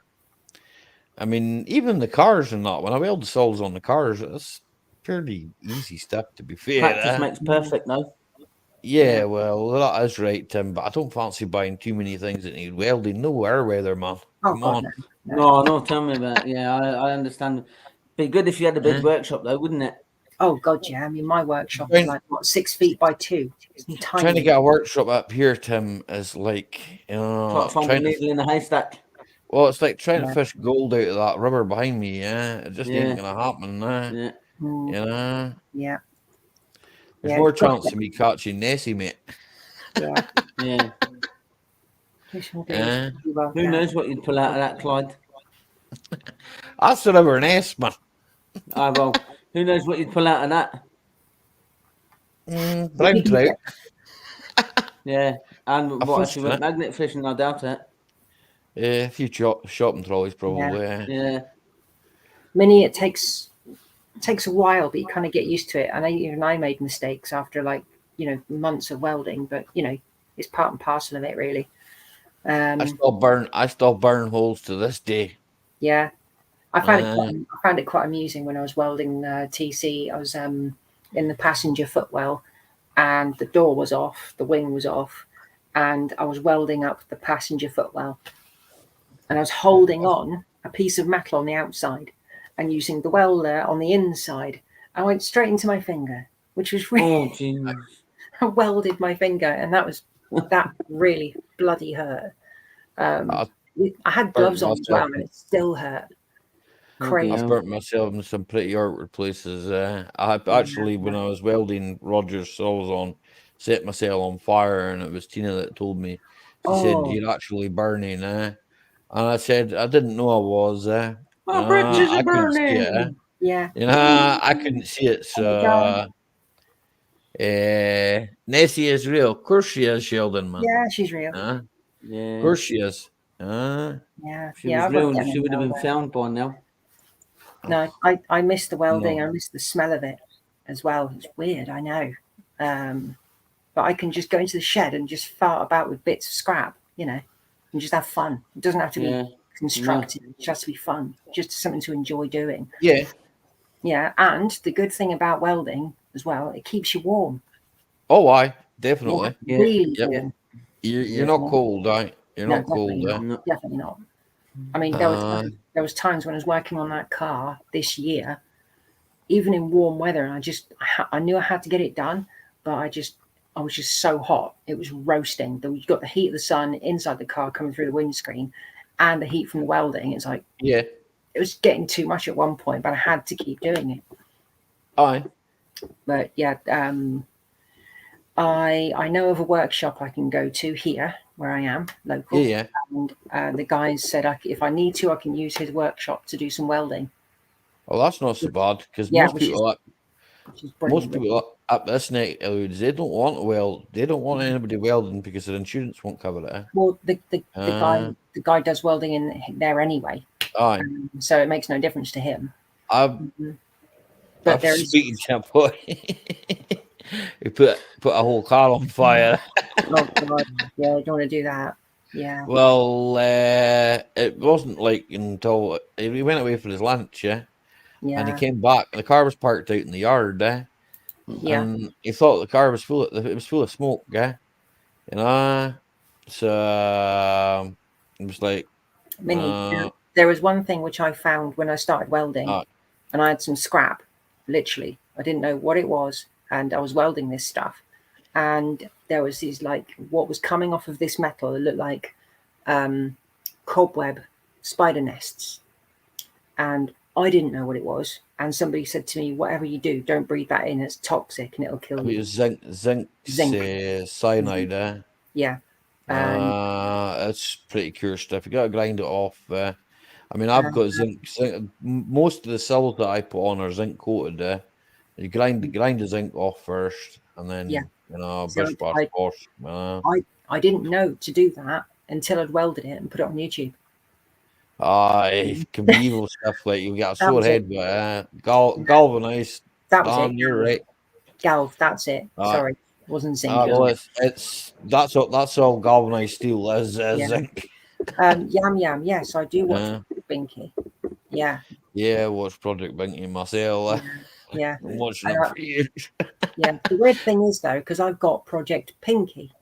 I mean, even the cars and that. When I weld the soles on the cars, it's fairly easy stuff. To be fair, practice makes perfect, though. Yeah, well, that is right, Tim. But I don't fancy buying too many things that need welding. No air weather, man. Come on. No, tell me about it. Yeah, I understand. Be good if you had a big workshop, though, wouldn't it? Oh God, yeah. I mean, my workshop is like 6 feet by 2. It's tiny. Trying to get a workshop up here, Tim, is like find a needle in a haystack. Well, it's like trying to fish gold out of that river behind me. Yeah, it just ain't gonna happen. You know. Yeah. There's more chance of me catching Nessie, mate. Yeah. Who knows what you'd pull out of that, Clyde? That's the river Ness, man. Well, who knows what you'd pull out of that? Brown trout. Yeah, and what if you went magnet fishing? I doubt it. Yeah, a few shopping trolleys probably. Yeah. Minnie, it takes a while, but you kind of get used to it. And even I made mistakes after months of welding, but it's part and parcel of it, really. I still burn holes to this day. Yeah, I found it quite amusing when I was welding TC. I was in the passenger footwell, and the door was off, the wing was off, and I was welding up the passenger footwell, and I was holding on a piece of metal on the outside and using the welder on the inside. I went straight into my finger, which was really. I welded my finger, and that really bloody hurt. I had gloves on as well, and it still hurt. Crazy. I've burnt myself in some pretty awkward places. I actually, when I was welding Roger's soles on, set myself on fire, and it was Tina that told me. She said, "You're actually burning," and I said, "I didn't know I was." My bridges are burning. Yeah. I couldn't see it, so. Nessie is real. Of course she is, Sheldon, man. Yeah, she's real. Of course she is. Yeah. She was real. She would have been found by now. No, I miss the welding. I miss the smell of it as well. It's weird, I know. But I can just go into the shed and just fart about with bits of scrap, you know, and just have fun. It doesn't have to be constructive. It just has to be fun, just something to enjoy doing. Yeah. Yeah, and the good thing about welding as well, it keeps you warm. Oh, aye, definitely. Yeah, really Yep. warm. You're not cold, right? You're No, not cold, definitely not. Definitely not. I mean, there was times when I was working on that car this year, even in warm weather, and I knew I had to get it done, but I was just so hot. It was roasting. You got the heat of the sun inside the car coming through the windscreen, and the heat from the welding. It's like it was getting too much at one point, but I had to keep doing it. Aye. But yeah, I know of a workshop I can go to here where I am, local. Yeah. And the guys said if I need to, I can use his workshop to do some welding. Well, that's not so bad because most people up this neck of the woods, they don't want to weld. They don't want anybody welding because their insurance won't cover it. Well, the guy does welding in there anyway. Aye. So it makes no difference to him. But there's speaking to a boy. He put a whole car on fire. Oh God! Yeah, you don't want to do that. Yeah. Well, it wasn't like until he went away for his lunch, and he came back. The car was parked out in the yard, and he thought the car was full of smoke, you know. So it was like, there was one thing which I found when I started welding, and I had some scrap. Literally, I didn't know what it was, and I was welding this stuff, and there was these what was coming off of this metal. It looked like cobweb spider nests, and I didn't know what it was. And somebody said to me, "Whatever you do, don't breathe that in. It's toxic and it'll kill you." It was zinc cyanide. Yeah. It's pretty pure stuff. You got to grind it off. I mean, I've got zinc. Most of the sills that I put on are zinc coated. You grind the zinc off first, and then brush. I didn't know to do that until I'd welded it and put it on YouTube. It can be evil stuff. Like you got a sore head, but galvanized. That was it. You're right. Galv. That's it. Sorry, it wasn't zinc. Well, that's all galvanized steel is zinc. Yam. Yes, I do watch Binky. Yeah. Yeah, I watch Project Binky myself. Yeah. I'm watching it for years. Yeah. The weird thing is though, because I've got Project Pinky,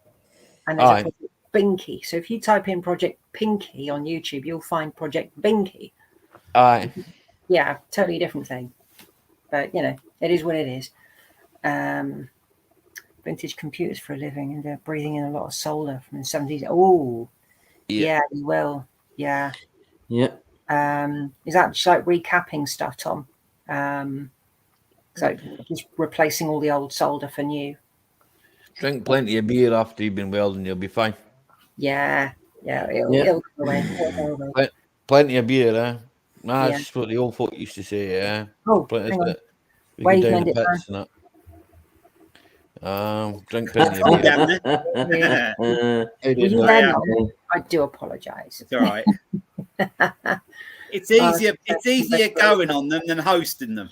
and there's a Project Binky. So if you type in Project Pinky on YouTube, you'll find Project Binky. Aye. Yeah, totally different thing. But it is what it is. Vintage computers for a living, and they're breathing in a lot of solder from the 70s. Oh, yeah, you will. Yeah. Yeah. Is that just like recapping stuff, Tom? So just replacing all the old solder for new. Drink plenty of beer after you've been welding, you'll be fine. Yeah. It'll go away. Plenty of beer, That's just what the old folk used to say, Oh, plenty hang on. we go down the pits and that. Drink plenty of beer. I do apologise. It's all right. It's easier going on them than hosting them.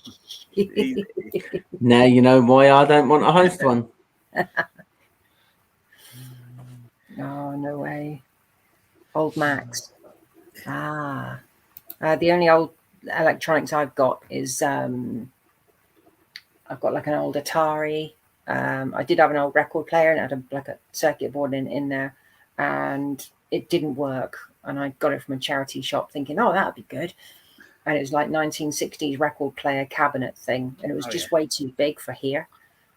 Now you know why I don't want to host one. Oh, no way. Old Macs. The only old electronics I've got is I've got like an old Atari. I did have an old record player, and it had a circuit board in there, and it didn't work. And I got it from a charity shop thinking, oh, that'd be good. And it was like 1960s record player cabinet thing. And it was just way too big for here.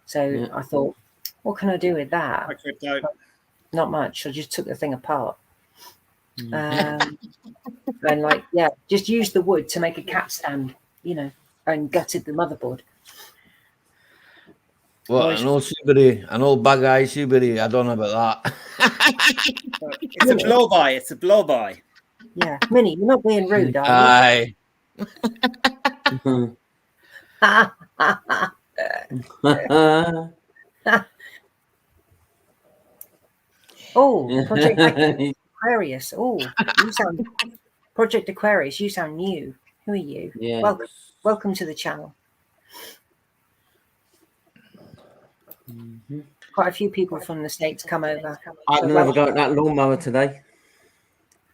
So I thought, what can I do with that? Not much. I just took the thing apart. And just used the wood to make a cat stand, and gutted the motherboard. Well, an old bug eye Subaru, I don't know about that. It's a blow-by. It's a blow-by. Yeah, Minnie, you're not being rude, are you? Oh, Project Aquarius. Oh, you sound Project Aquarius. You sound new. Who are you? Yeah. Welcome to the channel. Quite a few people from the States come over. I had So, another go at that lawnmower today,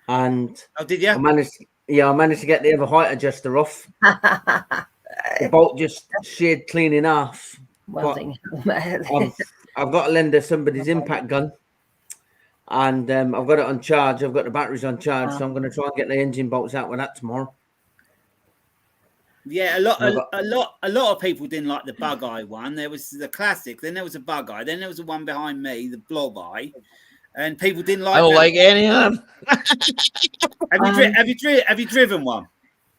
and Oh, did I you? managed to get the other height adjuster off. The bolt just sheared clean enough. welding. I've got to lend her somebody's impact gun, and I've got it on charge. I've got the batteries on charge, so I'm going to try and get the engine bolts out with that tomorrow. Yeah, a lot of people didn't like the bug eye one. There was the classic, then there was a bug eye, then there was the one behind me, the blob eye, and people didn't like. I don't like any of them. Have you driven one?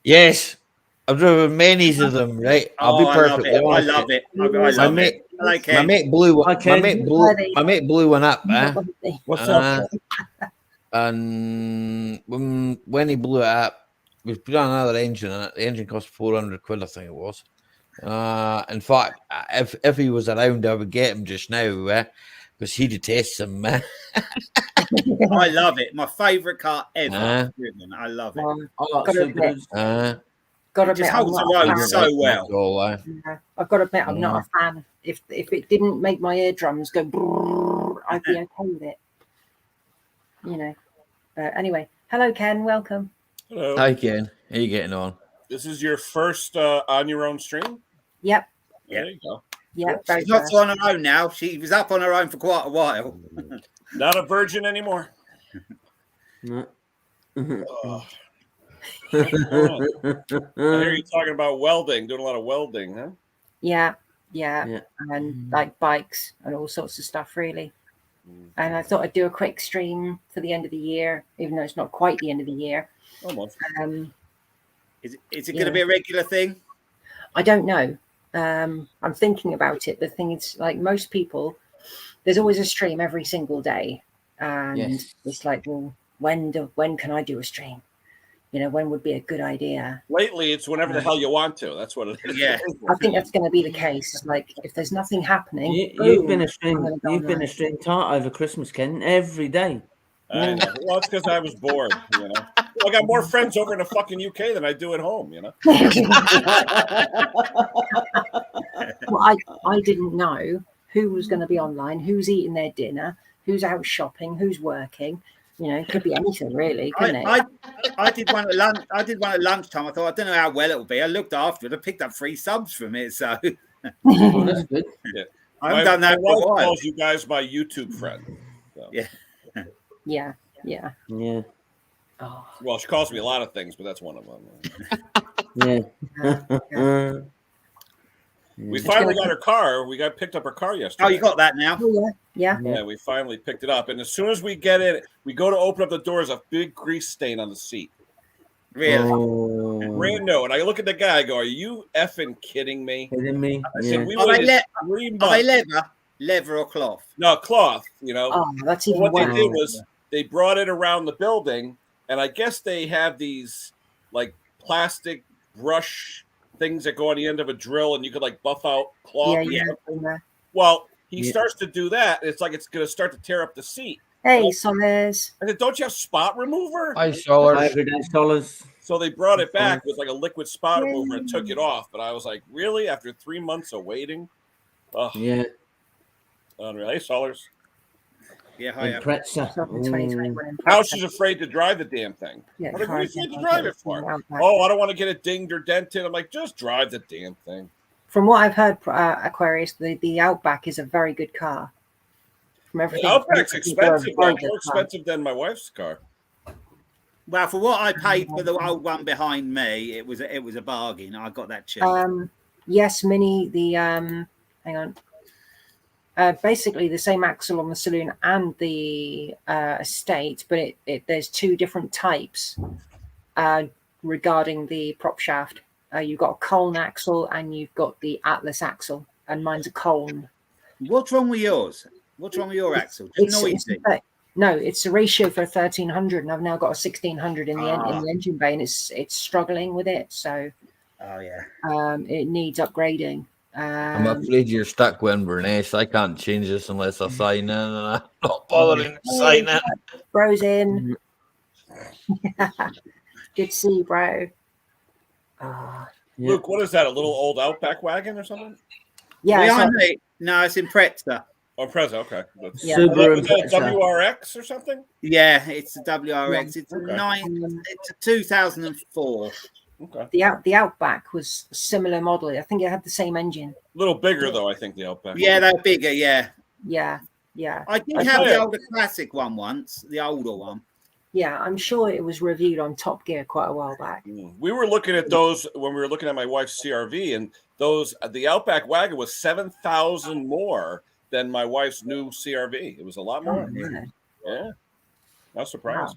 Yes, I've driven many of them. Right, I'll be perfectly honest. I love it. I love it. My mate blew one. My mate blew one up. What's up? And when he blew it up, we put on another engine in it. The engine cost 400 quid, I think it was. In fact, if he was around, I would get him just now because he detests them. I love it. My favourite car ever. Driven. I love it. Got to It just admit, holds the road so well. I've got to admit, I'm not a fan. If it didn't make my eardrums go, brrr, I'd be okay with it. You know. But anyway, hello Ken, welcome. Hello. Hi Ken, how are you getting on? This is your first on your own stream? Yep. There you go. Yep. She's not on her own now. She was up on her own for quite a while. Not a virgin anymore. No. Oh. I hear you talking about welding, doing a lot of welding, huh? Yeah, and like bikes and all sorts of stuff, really. And I thought I'd do a quick stream for the end of the year, even though it's not quite the end of the year. Almost. Is it going to be a regular thing? I don't know. I'm thinking about it. The thing is, like most people, there's always a stream every single day, and it's like, well, when can I do a stream? You know, when would be a good idea? Lately, it's whenever the hell you want to. That's what it is. Yeah. I think that's going to be the case. Like, if there's nothing happening, You've been a stream tart over Christmas, Ken, every day. I know. Well, it's because I was bored, you know. Well, I got more friends over in the fucking UK than I do at home, you know. Well, I didn't know who was going to be online, who's eating their dinner, who's out shopping, who's working. You know, it could be anything really, couldn't it? I did one at lunch. I did one at lunchtime. I thought, I don't know how well it'll be. I looked after it. I picked up 3 subs from it. So Oh, that's good. Yeah. I haven't done that my for a wife while. calls you guys my YouTube friend. So. Yeah. Yeah. Oh, Well, she calls me a lot of things, but that's one of them. Yeah. We finally got her car. We picked up her car yesterday. Oh, you got that now? oh, yeah. Yeah, we finally picked it up. And as soon as we get in, we go to open up the doors, a big grease stain on the seat. Really? Brand new. And I look at the guy, I go, are you effing kidding me? Kidding me? I said, we Are they, waited 3 months. are they leather or cloth? No, cloth, you know. Oh, that's even What they worse. did was they brought it around the building, and I guess they have these like plastic brush things that go on the end of a drill, and you could like buff out cloth. Yeah. Well, he starts to do that. It's like it's going to start to tear up the seat. Hey, Summers. I said, don't you have spot remover? I saw her. Everyday dollars. So they brought it back with like a liquid spot remover and took it off. But I was like, really? After 3 months of waiting? Oh, Yeah. unreal. Hey, Solers. Yeah, hi. Impreza. 2021. Now she's afraid to drive the damn thing. Yeah, I'm like, what are you cars afraid to and drive it buses for? and Outback. Oh, I don't want to get it dinged or dented. I'm like, just drive the damn thing. From what I've heard, Aquarius, the Outback is a very good car. From The everything, Outback's I think they're a expensive, very but good more car. expensive than my wife's car. Well, for what I paid for the old one behind me, it was a bargain. I got that cheap. Yes, Mini. The hang on. Basically the same axle on the saloon and the estate, but there's 2 different types regarding the prop shaft. You've got a Colne axle and you've got the Atlas axle, and mine's a Colne. What's wrong with yours? What's wrong with your axle? Just noisy. No, it's a ratio for a 1300, and I've now got a 1600 in the engine bay, and it's struggling with it. So, it needs upgrading. I'm afraid you're stuck with Inverness. I can't change this unless I sign in, and I'm not bothering to sign in. Bro's in. Good to see you, bro. Luke, what is that? A little old Outback wagon or something? Yeah, Behind so- me. No, it's Impreza. Oh, Impreza, okay. That's, Yeah. Subaru is that Impreza. WRX or something? Yeah, it's a WRX. It's Okay. It's a 2004. Okay. the Outback was a similar model. I think it had the same engine. A little bigger though, I think the Outback. Yeah, they're bigger. Yeah, Yeah. I did I have bet. the older classic one once, the older one. Yeah, I'm sure it was reviewed on Top Gear quite a while back. We were looking at those when we were looking at my wife's CRV, and the Outback wagon was 7,000 more than my wife's new CRV. It was a lot more. man. Yeah, not surprised.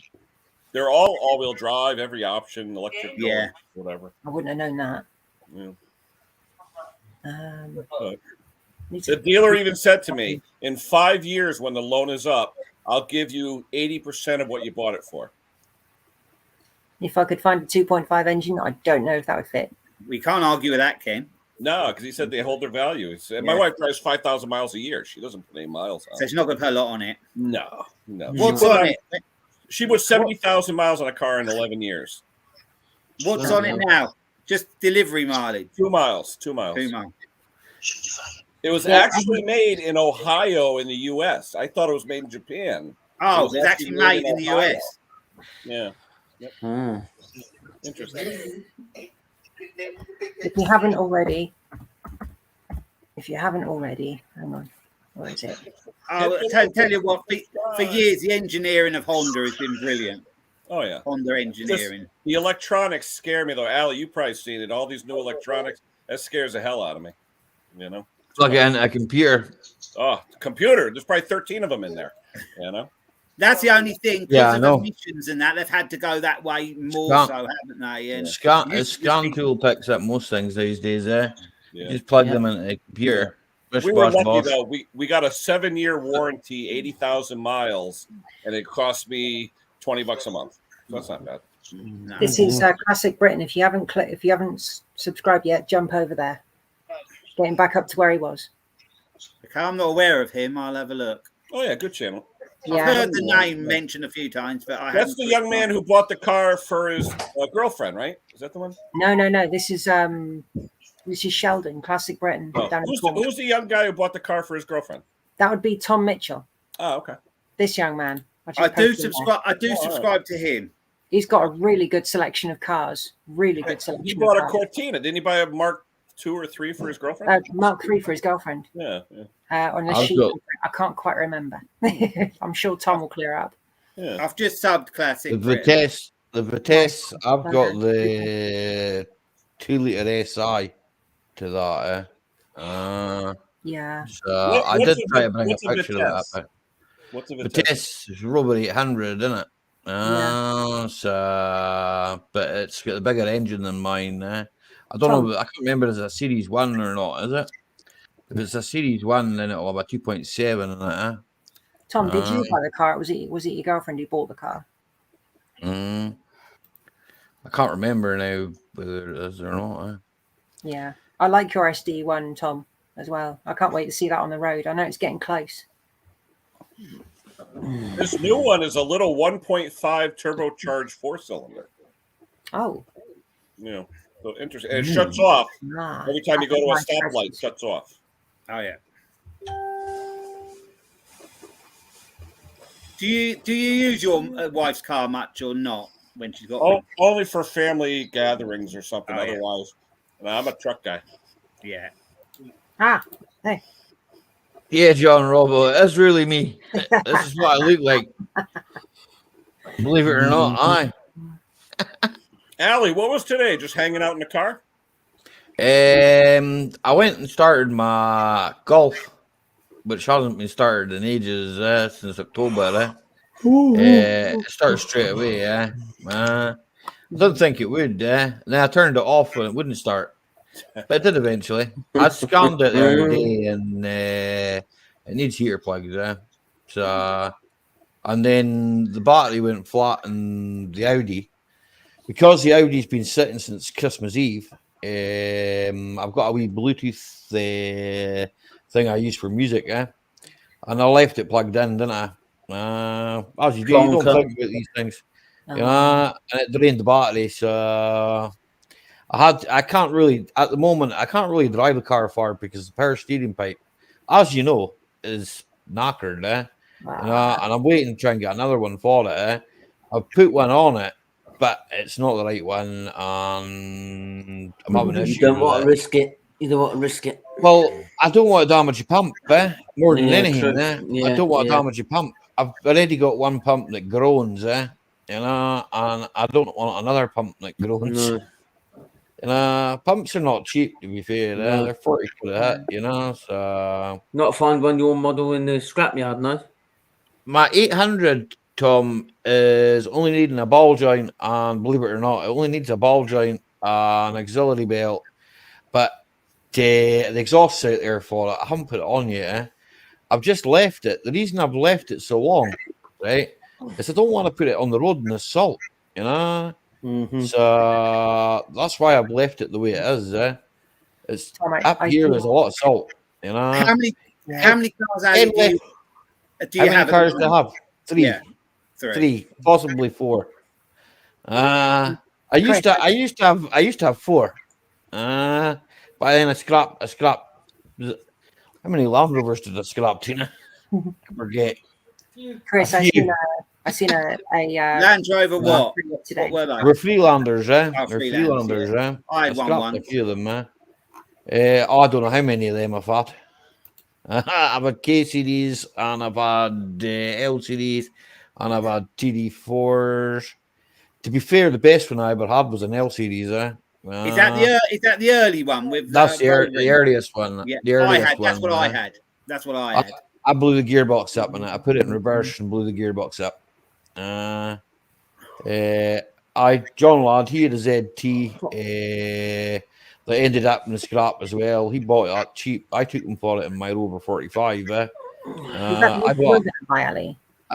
They're all all-wheel drive, every option, electric, Yeah. whatever. I wouldn't have known that. Yeah. Need The to- dealer even said to me, in 5 years when the loan is up, I'll give you 80% of what you bought it for. If I could find a 2.5 engine, I don't know if that would fit. We can't argue with that, Ken. No, because he said they hold their value. He said, my Yeah. wife drives 5,000 miles a year. She doesn't put any miles on So it. she's not going to put a lot on it. No. What's She put on it? She put 70,000 miles on a car in 11 years. What's on it now? Just delivery mileage. 2 miles. 2 miles. 2 months. It was Yeah, actually made in Ohio in the U.S. I thought it was made in Japan. Oh, was it's actually made in the Ohio. US. Yeah. Hmm. Interesting. If you haven't already, hang on, where is it? Oh, tell you what, for years, the engineering of Honda has been brilliant. Oh, yeah. Honda engineering. The electronics scare me, though. Allie, you've probably seen it. All these new electronics, that scares the hell out of me. You know? Plug in a computer. Oh, computer. There's probably 13 of them in there. You know? That's the only thing. Because Yeah, I of know. emissions and that, they've had to go that way more Scan- so, haven't they? And Scan tool picks up most things these days. You Yeah. just plug them into a computer. Bish, We were bash, lucky, bosh. though. We got a 7-year warranty, 80,000 miles, and it cost me $20 a month. So that's not bad. No. This is Classic Britain. If you haven't subscribed yet, jump over there. Getting back up to where he was. Okay, I'm not aware of him. I'll have a look. Oh, yeah, good channel. Yeah, I've heard the name mentioned a few times, but I That's haven't the young man who bought the car for his girlfriend, right? Is that the one? no. This is Sheldon, Classic Britain. Oh. down in Cornwall. Who's the young guy who bought the car for his girlfriend? That would be Tom Mitchell. Oh, okay. This young man. I just do posted him there. subscribe. I do subscribe to him. He's got a really good selection of cars. Really good selection. He bought a of cars. Cortina. Didn't he buy a Mark II or III for his girlfriend? Mark III for his girlfriend. Yeah. Unless I've she, got- I can't quite remember. I'm sure Tom will clear up. Yeah. I've just subbed Classic. The Britain. Vitesse, I've got the 2-litre SI to that. Yeah. So I What's did a try Vit- to bring a what's a picture of that. Vitesse? But What's the Vitesse? Vitesse is rubber 800, isn't it? But it's got a bigger engine than mine. I don't know. I can't remember. Is it a Series 1 or not? Is it? If it's a Series 1, then it'll have a 2.7 in it. Tom, did you buy the car? Was it your girlfriend who bought the car? I can't remember now whether it is or not. Yeah. I like your SD1, Tom, as well. I can't wait to see that on the road. I know it's getting close. This new one is a little 1.5 turbocharged 4-cylinder. Oh. You know, so interesting. And it shuts off Nah. every time you go to a Nice stoplight. presence. Shuts off. Oh yeah. Do you use your wife's car much or not when she's got? Only for family gatherings or something. Oh, yeah. Otherwise, no, I'm a truck guy. Yeah. Hey. Yeah, John Robbo, it is really me. This is what I look like. Believe it or not, aye. Allie, what was today? Just hanging out in the car? I went and started my golf, which hasn't been started in ages since October. It started straight away. I didn't think it would. Then I turned it off and it wouldn't start, but it did eventually. I scanned it the other day and it needs heater plugs. So, and then the battery went flat in the Audi because the Audi's been sitting since Christmas Eve. I've got a wee Bluetooth thing I use for music, and I left it plugged in, didn't I? As you do, you don't think about these things, and it drained the battery. So I can't really at the moment. I can't really drive the car far because the power steering pipe, as you know, is knackered. And I'm waiting to try and get another one for it. I've put one on it, but it's not the right one, and I'm having issues. You don't want to risk it. You don't want to risk it. Well, I don't want to damage your pump, more than anything. Yeah, I don't want to damage your pump. I've already got one pump that groans, and I don't want another pump that groans. No. Pumps are not cheap, to be fair. No. They're 40 quid a hit, so... Not find one your model in the scrapyard, no? My 800, Tom, is only needing a ball joint, and believe it or not, it only needs a ball joint, an auxiliary belt, but the exhaust's out there for it. I haven't put it on yet. I've just left it. The reason I've left it so long, right, is I don't want to put it on the road in the salt, So that's why I've left it the way it is. It's up here. There's a lot of salt. How many cars do you have? Cars do I have? Three. Yeah. Three, possibly four. I used to have four. But then I scrapped. How many Land Rovers did I scrap, Tina? I forget. Chris, I seen a Land Rover. What today? What were they? We're Freelanders, Oh, They're Freelanders, Freelanders, I had scrapped one. a few of them, I don't know how many of them I've had. I've had K series, and I've had L series, and I've had TD4s. To be fair, the best one I ever had was an L series. Is that the early one with? That's the earliest one. Yeah, the earliest I had. That's one, what I had. That's what I had. I blew the gearbox up and I put it in reverse and blew the gearbox up. John Ladd, he had a ZT that ended up in the scrap as well. He bought it up cheap. I took him for it in my Rover 45. I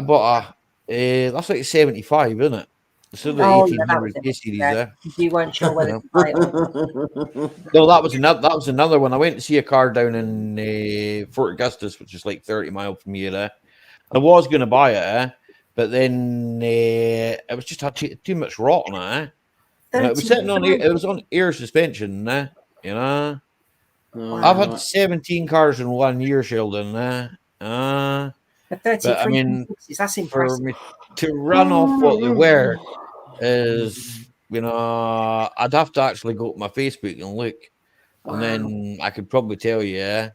bought a that's like 75, isn't it? So the 1800 K series there. You weren't sure whether to buy it. No, that was another one. I went to see a car down in Fort Augustus, which is like 30 miles from here. I was going to buy it, but then it was just had too much rot on it. It was sitting on it was on air suspension, I've had 17 cars in 1 year, Sheldon. But I mean, that's impressive. For me to run off what they were is, I'd have to actually go to my Facebook and look, and then I could probably tell you.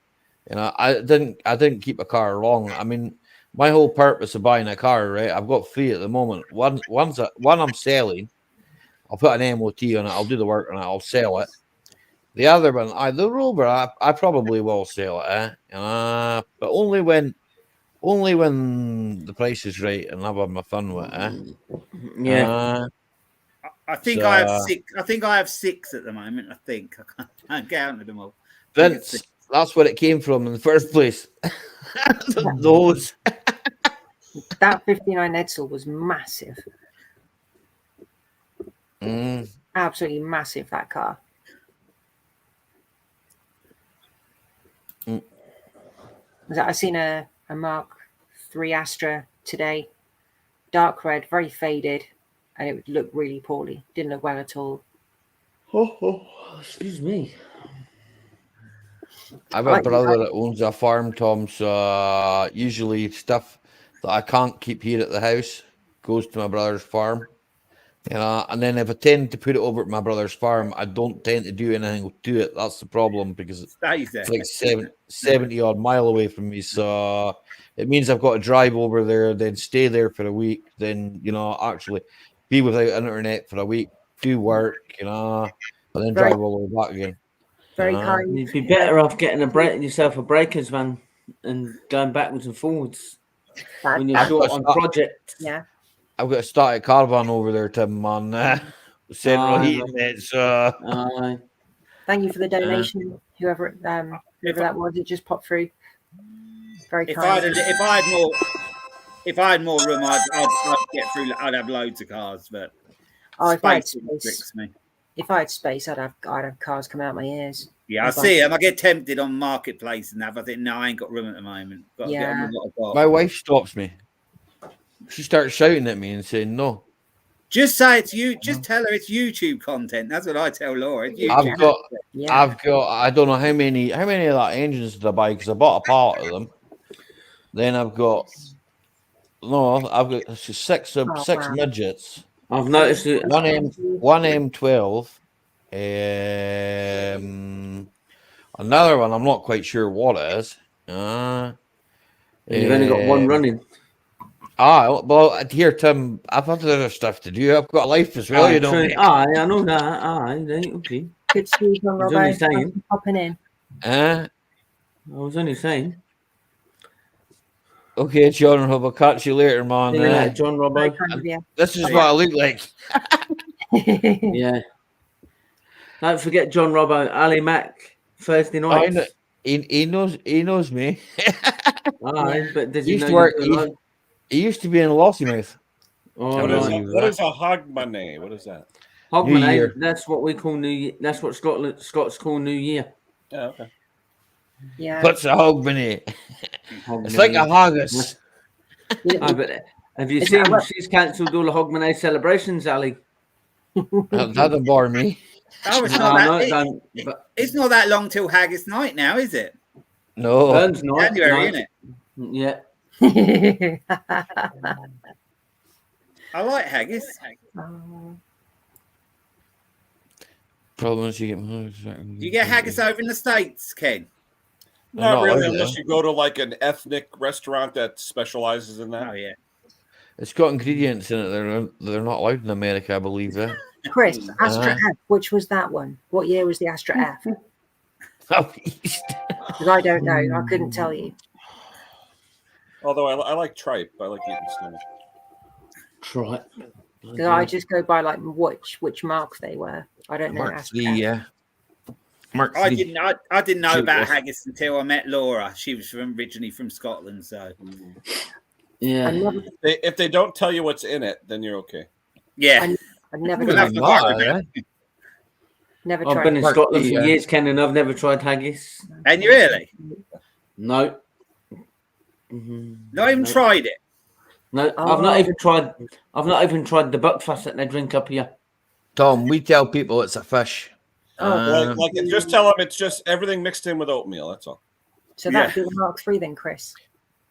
I didn't keep a car long. I mean, my whole purpose of buying a car, right? I've got three at the moment. One I'm selling. I'll put an MOT on it. I'll do the work on it. I'll sell it. The other one, the Rover, I probably will sell it. But only when the price is right and I've had my fun with it. Yeah. I think I have six. I think I have six at the moment. I think I can't count them all. Vince, that's where it came from in the first place. Those. That 59 Edsel was massive. Absolutely massive, that car. I seen a Mark III Astra today, dark red, very faded, and it would look really poorly. Didn't look well at all. Oh, excuse me. I've a brother that owns a farm, Tom, so usually stuff that I can't keep here at the house goes to my brother's farm. And then if I tend to put it over at my brother's farm, I don't tend to do anything to it. That's the problem, because it's like 70 odd mile away from me. So it means I've got to drive over there, then stay there for a week, then, actually be without internet for a week, do work, and then drive all the way back again. Very kind. You'd be better off getting yourself a breakers van and going backwards and forwards when you're short on projects. Yeah. I've got a static caravan over there, Tim, on central heating it. So. Thank you for the donation, whoever that was. It just popped through. Very if kind. If I had more room, I'd get through. I'd have loads of cars, but if I had space tricks me. If I had space, I'd have cars coming out my ears. Yeah, I see them. I get tempted on Marketplace and that. I think, no, I ain't got room at the moment. Got to get on with what I've got. My wife stops me. She starts shouting at me and saying, "No, Just say it's you. Just tell her it's YouTube content. That's what I tell Laura. It's YouTube. I've got. I don't know how many of that engines did I buy because I bought a pallet of them. Then I've got six midgets. I've noticed it. One M12. Another one. I'm not quite sure what it is. You've only got one running. Well, here, Tim, I've had other stuff to do. I've got life as well, you know. I know that. Okay. Good to see you, I was only saying. Thanks for popping in. I was only saying. Okay, John Rob, I'll catch you later, man. Yeah, John Robbo. This is what I look like. Yeah. Don't forget John Robbo, Ali Mac, Thursday night. He knows me. But does he used know to work. you He used to be in Lossymouth. What is a hogmanay? What is that? Hogmanay. That's what we call New Year. That's what Scots call New Year. Yeah, okay. Yeah. What's a hogmanay? It's like a haggis. But have you seen she's cancelled all the Hogmanay celebrations, Ali? That doesn't bore me. Oh, it's not that long till Haggis night now, is it? No. Burns night. January, isn't it? Yeah. I like haggis. Problems you You get haggis over in the States, Ken? Not really, unless you go to like an ethnic restaurant that specializes in that. Oh yeah. It's got ingredients in it. They're not allowed in America, I believe. Chris, Astra F. Which was that one? What year was the Astra F? Because I don't know. I couldn't tell you. Although I like tripe. I like eating stomach. Tripe. Because I just go by like which mark they were. I don't know. Mark 3, yeah. Mark 3. I didn't know about haggis until I met Laura. She was originally from Scotland, so yeah. If they don't tell you what's in it, then you're okay. Yeah. I've never Never tried. I've been in Scotland for years, Ken, and I've never tried haggis. And you really? No. Not even tried it. No, I've not even tried. I've not even tried the buckfast that they drink up here. Tom, we tell people it's a fish. Just tell them it's just everything mixed in with oatmeal. That's all. So that'd be the Mark 3 then, Chris.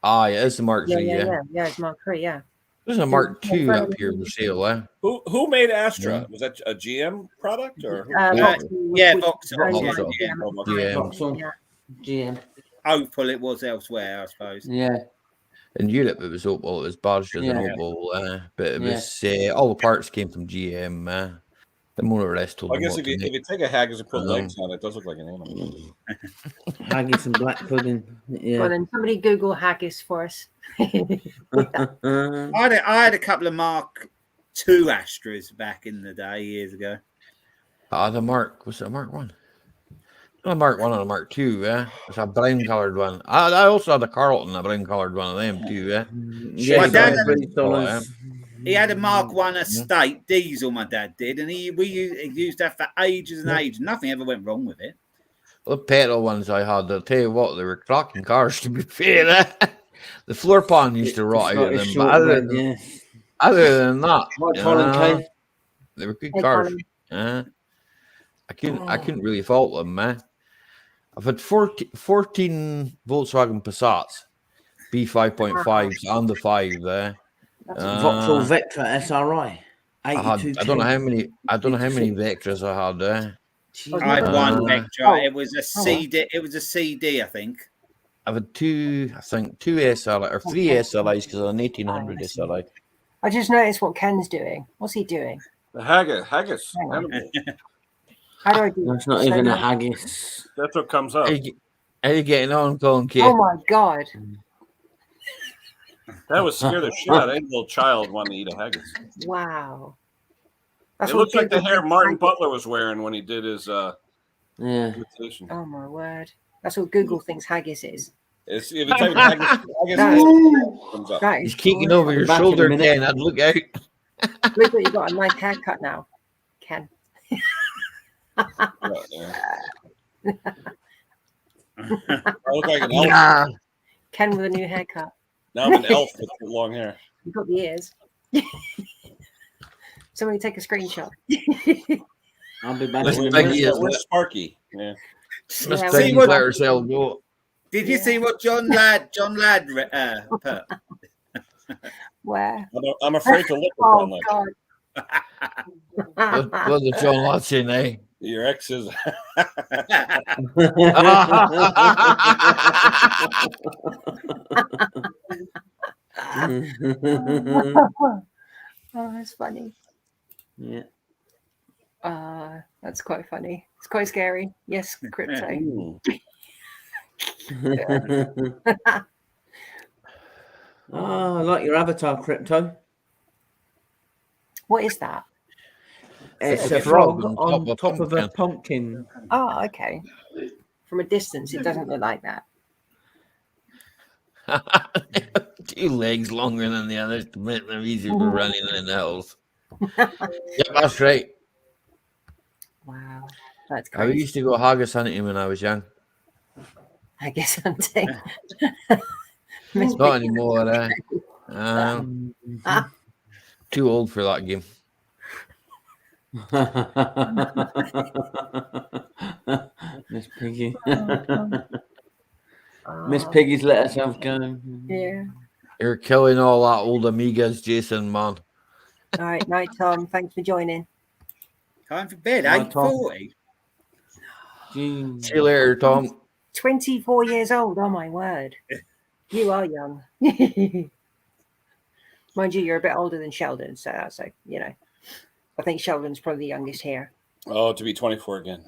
Yeah, it's the Mark 3. Yeah, it's Mark 3. Yeah. There's a Mark 2 up here for sale, eh? Who made Astra? Was that a GM product or? Vauxhall. GM. Opal, it was elsewhere, I suppose. Yeah. In Europe, it was Opal. It was badged as an Opal, but it was all the parts came from GM. The more or less told. I guess if you take a haggis and put legs on it, does look like an animal. Haggis and black pudding. Yeah. Well, then somebody Google haggis for us. I had a couple of Mark II Astras back in the day, years ago. The Mark, was it a Mark 1? A Mark 1 and a Mark 2, yeah. It's a brown coloured one. I also had a Carlton, a brown coloured one of them too, yeah. My dad he had a Mark 1 estate diesel, my dad did, and we used that for ages and ages. Nothing ever went wrong with it. The petrol ones I had, I'll tell you what, they were cracking cars, to be fair. The floor pan used to rot out of them, but other than that, they were good cars. I couldn't really fault them, man. I've had 14 Volkswagen Passats, B5.5s and the 5 there. Vauxhall Vectra SRI. I don't know how many Vectras I had there. I had one Vectra. It was a CD. It was a CD, I think. I've had two SLI or 3 SLIs because I'm an 1800 SLI. I just noticed what Ken's doing. What's he doing? The haggis. How do I do That's not even a haggis. That's what comes up. How you getting on, Colin K? Oh my god. That would scare the shit out of any little child wanting to eat a haggis. Wow. It looks like the hair Martin Butler was wearing when he did his invitation. Oh my word. That's what Google thinks haggis is. If you type haggis comes up. He's kicking over your shoulder, Ken. I'd look out. Look what you got a nice haircut now, Ken. I look like an elf. Ken with a new haircut. Now I'm an elf with long hair. You got the ears. Somebody take a screenshot. I'll be back. Let's in a take minute. it. Where's Sparky? Yeah. Miss Yeah, Peggy what- let herself go. Did you see what John Ladd put? Where? I'm afraid to look at Oh, that. God. What did John Lott say now? Your ex is. Oh, that's funny. Yeah. That's quite funny. It's quite scary. Yes, crypto. Ooh. Oh, I like your avatar, Crypto. What is that? It's like a a frog frog on on top top of of a a pumpkin. Oh, okay. From a distance, it doesn't look like that. 2 legs longer than the others to make them easier for running in the hills. Yep, that's right. Wow, that's I crazy. used to go haggis hunting when I was young. I guess hunting. Miss Not Piggy. anymore. Too old for that game. Miss Piggy. Oh, Miss Piggy's let herself go. yeah. You're killing all that old Amigas, Jason, man. All right, night, Tom. Thanks for joining. Time for bed, Right, Tom. 8:40. Jeez. See you later, Tom. 24 years old. Oh my word. You are young. Mind you, you're a bit older than Sheldon, so that's like, I think Sheldon's probably the youngest here. Oh, to be 24 again.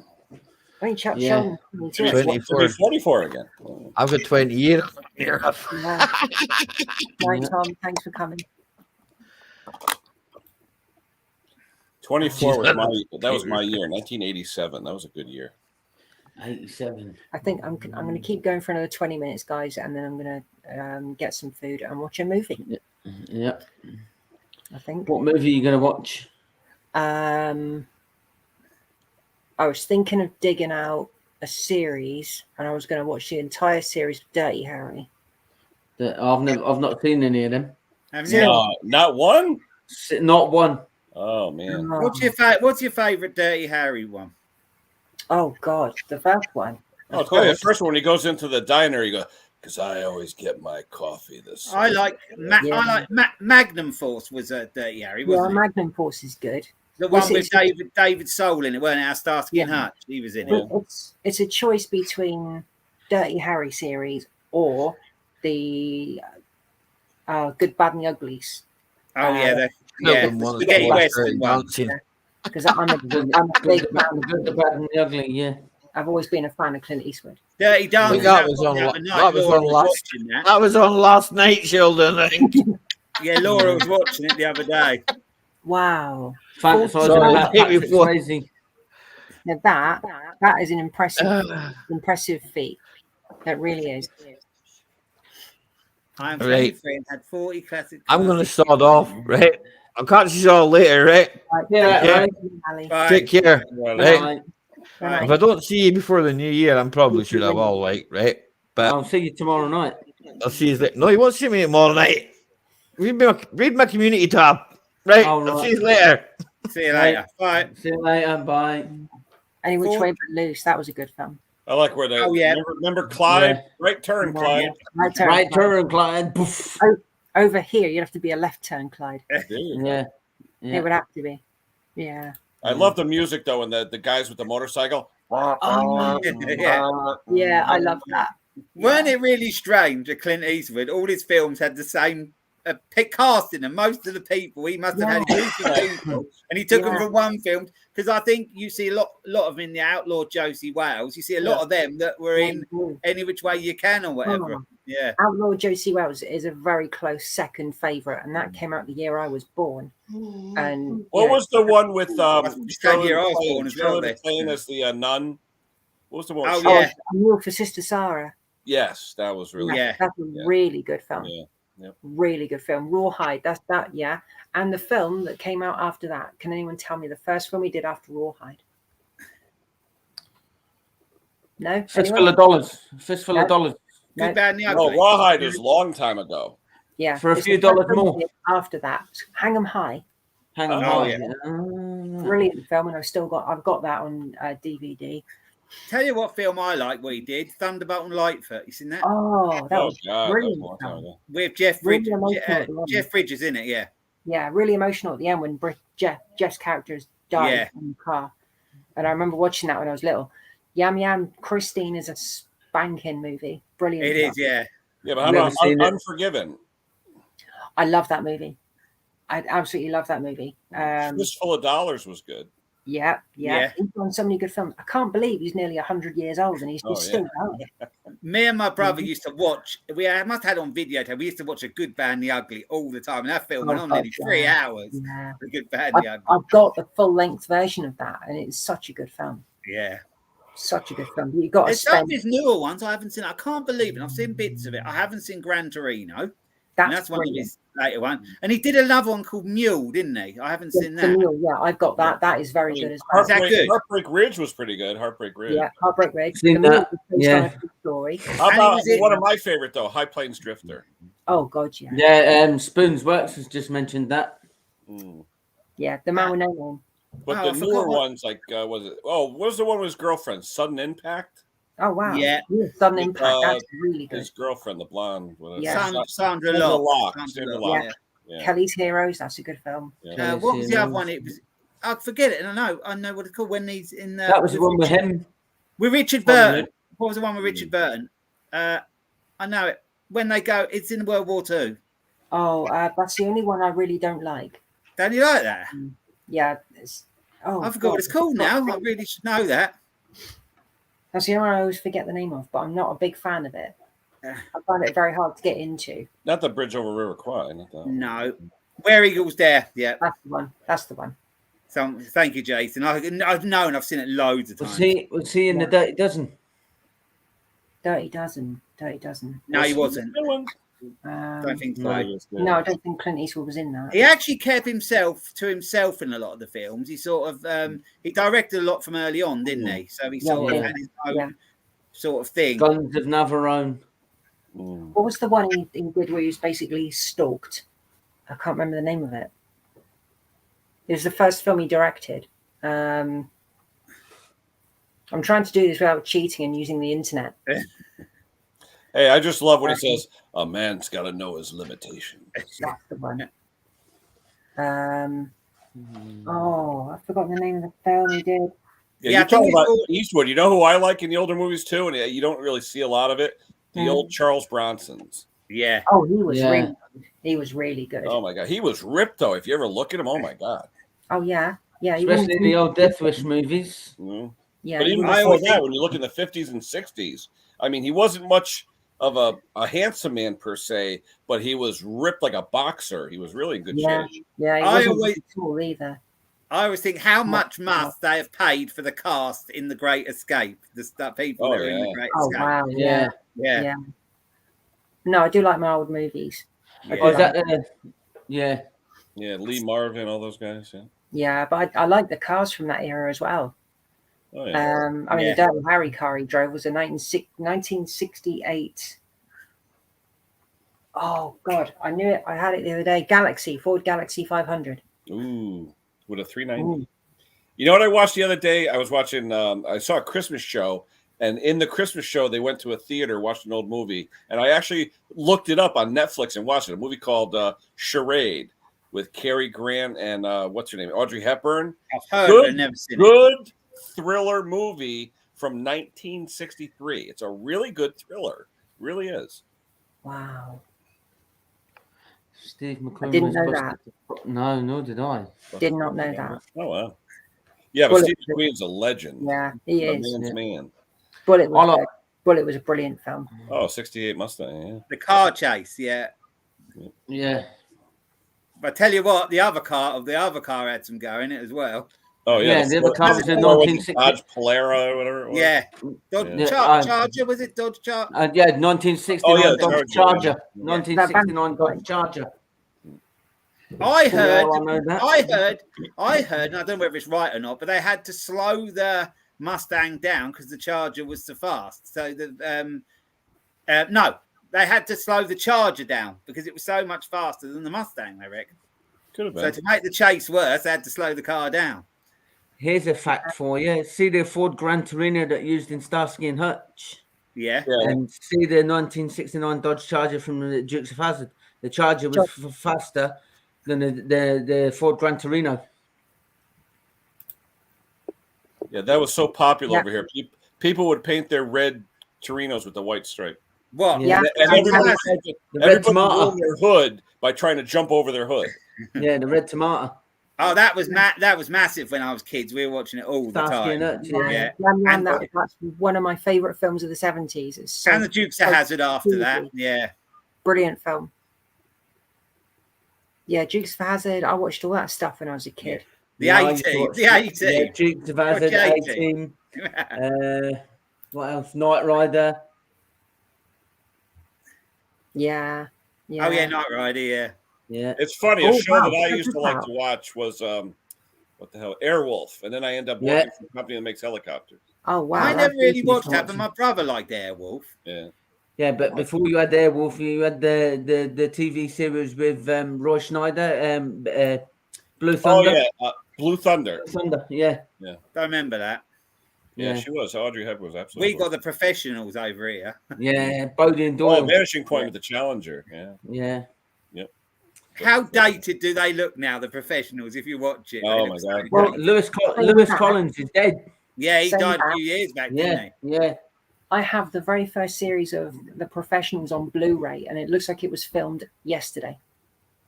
I mean, Yeah. Sheldon's To be 24. 44 again. I've got 20 years. Yeah. Right, Tom. Thanks for coming. 24 was that was my year, 1987. That was a good year. 87. I think I'm going to keep going for another 20 minutes, guys, and then I'm going to get some food and watch a movie. Yeah. I think. What movie are you going to watch? I was thinking of digging out a series, and I was going to watch the entire series of Dirty Harry. I've not seen any of them. Haven't you? No, not one. Not one. Oh man. Oh, What's your favourite Dirty Harry one? oh God, the first one. Oh, it's funny. The first one, when he goes into the diner, he goes, "Because I always get my coffee this." I like Magnum Force was a Dirty Harry, Yeah, wasn't it? Magnum Force is good. The one Was with it- David Soul in it, weren't it? Our Starsky and Yeah. Hutch. He was in it. It's a choice between Dirty Harry series or the Good, Bad, and the Uglies. Oh yeah, the One spaghetti that's western one. dancing. Because I'm a big fan. Good, the bad, and the ugly. Yeah. I've always been a fan of Clint Eastwood. Dirty Dancing. that was on the la- other night. that was Laura on last- watching that. That was on last night, Sheldon, I think. Yeah, Laura was watching it the other day. Wow. Fantasizing Sorry, about hit me Patrick for- Swayze. Now that is an impressive feat. That really is. I'm Right. 23 and had 40 classic. I'm going to start off, right? I'll catch you all later, right? Right, Yeah, thank you, right. Ali. Bye. Take care. Well, Right. Right. Right. If I don't see you before the new year, I'm probably sure I will, like, right? But I'll see you tomorrow night. I'll see you later. No, you won't see me tomorrow night. Read my community tab, right? Oh, I'll right. see you later. See you later. Bye. See you later. Bye. Any which way but loose. That was a good film. I like where they. Oh, yeah. Remember Clyde? Yeah. Right turn, Clyde. Right turn. Right Clyde. turn, Clyde. Poof. Over here, you'd have to be a left turn, Clyde. Dude. Yeah. It Yeah. would have to be. Yeah. I love the music though, and the guys with the motorcycle. Oh, Yeah. yeah, I love that. Weren't it really strange that Clint Eastwood, all his films had the same casting, and most of the people he must have had a group of people, and he took them Yeah. from one film. Because I think you see a lot of them in the Outlaw Josie Wales. You see a lot of them that were in Any Which Way You Can or whatever. Oh. Yeah. Outlaw Josie Wells is a very close second favourite, and that came out the year I was born. And What was the one with same year I was born as well, there. playing as the nun? What was the one? Oh, with- yeah. Mule for Sister Sarah. Yes, that was really. Yeah. That's a really good film. Yeah. Yep. Really good film. Rawhide. That's that. Yeah. And the film that came out after that. Can anyone tell me the first film we did after Rawhide? No. Fistful Anyone? of dollars. Fistful No. of dollars. No. Good, Bad, and the No, Ugly. Rawhide is a long time ago. Yeah. For a it's few the first dollars film we more. did After that, Hang 'em High. Hang on. Oh, yeah. Brilliant film, and I've got that on DVD. Tell you what film I like. What he did, Thunderbolt and Lightfoot. You seen that? Oh, that was God, brilliant. that was a long time ago. With Jeff Really Bridges. emotional at the end. Jeff Bridges in it. Yeah. Yeah, really emotional at the end when Jeff's characters died in the car. And I remember watching that when I was little. Yam Yam Christine is a spanking movie. Brilliant. It is, yeah. Yeah, but how about Unforgiven? I love that movie. I absolutely love that movie. Fistful of Dollars was good. Yeah. He's done so many good films. I can't believe he's nearly 100 years old and he's still going. Me and my brother used to watch. We must have had it on videotape. We used to watch A Good, Bad, and the Ugly all the time, and that film went on nearly 3 hours. Yeah. A Good, Bad, and the Ugly. I've got the full length version of that, and it's such a good film. Yeah. Such a good film. You got to There's some of spend. his newer ones I haven't seen. I can't believe it. I've seen bits of it. I haven't seen Gran Torino. That's one of his later one. And he did another one called Mule, didn't he? I haven't seen that. Mule, yeah, I've got that. That is very good as well. Is that good? Heartbreak Ridge was pretty good. Heartbreak Ridge. Yeah, Heartbreak Ridge. Seen that. Yeah. Story. How about one of my favorite though, High Plains Drifter? Oh God, yeah. Yeah, Spoons Works has just mentioned that. Yeah, The Man with No Name. But the newer ones, like, was it? Oh, what was the one with his girlfriend? Sudden Impact. Oh wow. Yeah. Sudden Impact. That's really good. His girlfriend, the blonde. Yeah. Sandra Locke. Yeah. Kelly's Heroes. That's a good film. Yeah. What was the other one? It was. I forget it. And I know what it's called when he's in. That was the one with him. With Richard Burton. What was the one with Richard Burton? I know it. When they go, it's in World War II. Oh, that's the only one I really don't like. Don't you like that? Yeah. I forgot what it's called now. I really should know that. That's the only one I always forget the name of, but I'm not a big fan of it. I find it very hard to get into. Not the Bridge over River Kwai. Not that one. No. Where Eagles Dare. Yeah. That's the one. So, thank you, Jason. I've known. I've seen it loads of times. Was he in the Dirty Dozen? Dirty Dozen. No, he wasn't. Don't think so. No, I don't think Clint Eastwood was in that. He actually kept himself to himself in a lot of the films. He sort of he directed a lot from early on, didn't he? So he sort of had his own sort of thing. Guns of Navarone. What was the one he did where he was basically stalked? I can't remember the name of it. It was the first film he directed. I'm trying to do this without cheating and using the internet. Hey, I just love when he says, "A man's got to know his limitations." That's the one. I've forgotten the name of the film he did. Yeah, you're talking about Eastwood. You know who I like in the older movies too, and you don't really see a lot of it. The old Charles Bronsons. Yeah. Oh, he was really good. He was really good. Oh my God, he was ripped though. If you ever look at him, oh my God. Oh yeah. Especially the old Death Wish movies. Yeah. But even before that, when you look in the 50s and 60s, I mean, he wasn't much of a handsome man per se, but he was ripped like a boxer. He was really in good shape. Yeah, he wasn't tall either. I always think, how much must they have paid for the cast in The Great Escape? The people that are in The Great Escape. Oh wow, yeah. No, I do like my old movies. Yeah. Lee Marvin, all those guys. Yeah, but I like the cars from that era as well. Oh, yeah. The Dirty Harry car he drove was a 1968. Oh God, I knew it. I had it the other day. Ford Galaxy 500. Ooh, with a 390. Ooh. You know what I watched the other day? I was watching. I saw a Christmas show, and in the Christmas show, they went to a theater, watched an old movie, and I actually looked it up on Netflix and watched it. A movie called Charade with Cary Grant and what's her name, Audrey Hepburn. I've heard, but never seen it. Good thriller movie from 1963. It's a really good thriller. It really is. Wow. Steve McQueen. I didn't know that. No, nor did I. Did not know that. Oh wow. Yeah, but Steve McQueen's a legend. Yeah, he is. Man's man. Bullet was a brilliant film. Oh, 68 Mustang, yeah. The car chase, yeah. But I tell you what, the other car had some go in it as well. Oh yeah, the other car was in 1960. Dodge Polara or whatever it was. Yeah, Charger, was it Dodge Charger? 1969 Dodge Charger. 1969 Dodge Charger. I heard, and I don't know whether it's right or not, but they had to slow the Mustang down because the Charger was so fast. So they had to slow the Charger down because it was so much faster than the Mustang, I reckon. Could have So been. to make the chase worse, they had to slow the car down. Here's a fact for you. See the Ford Gran Torino that used in Starsky and Hutch? Yeah. And see the 1969 Dodge Charger from the Dukes of Hazzard. The Charger was faster than the Ford Gran Torino. Yeah, that was so popular over here. People would paint their red Torinos with the white stripe. What? Yeah. And everybody red tomato. ruined their hood by trying to jump over their hood. Yeah, the red tomato. Oh, that was massive when I was kids. We were watching it all the Starsky time. and Hutch, Yeah. And that's one of my favourite films of the 70s. It's so And the Dukes of Hazzard after cheesy. that. Yeah. Brilliant film. Yeah, Dukes of Hazzard. I watched all that stuff when I was a kid. The 18. The 18. Yeah, Dukes of Hazzard, Watch 18. What else? Knight Rider. Yeah. Oh, yeah, Knight Rider, yeah. Yeah. It's funny. A Oh, show wow. that I Check used to this like out. to watch was what the hell, Airwolf, and then I end up Yeah. working for a company that makes helicopters. Oh, wow. I never that's really easy watched to that, watch. but my brother liked Airwolf. Yeah. Yeah, but before you had Airwolf, you had the TV series with Roy Schneider, Blue Oh Thunder. yeah, Blue Thunder. Blue Thunder, yeah. Don't remember that. Yeah, Yeah. she was. Audrey Hepburn was absolutely. We got the professionals over here. Yeah, Bodie and Doyle. Vanishing Point with the Challenger. Yeah. Yeah. How dated do they look now, the professionals, if you watch it? Oh, They my look God. so Well, dated. Lewis Collins is dead. Yeah, he Same died a back. few years back, Yeah, didn't yeah. I have the very first series of The Professionals on Blu-ray, and it looks like it was filmed yesterday.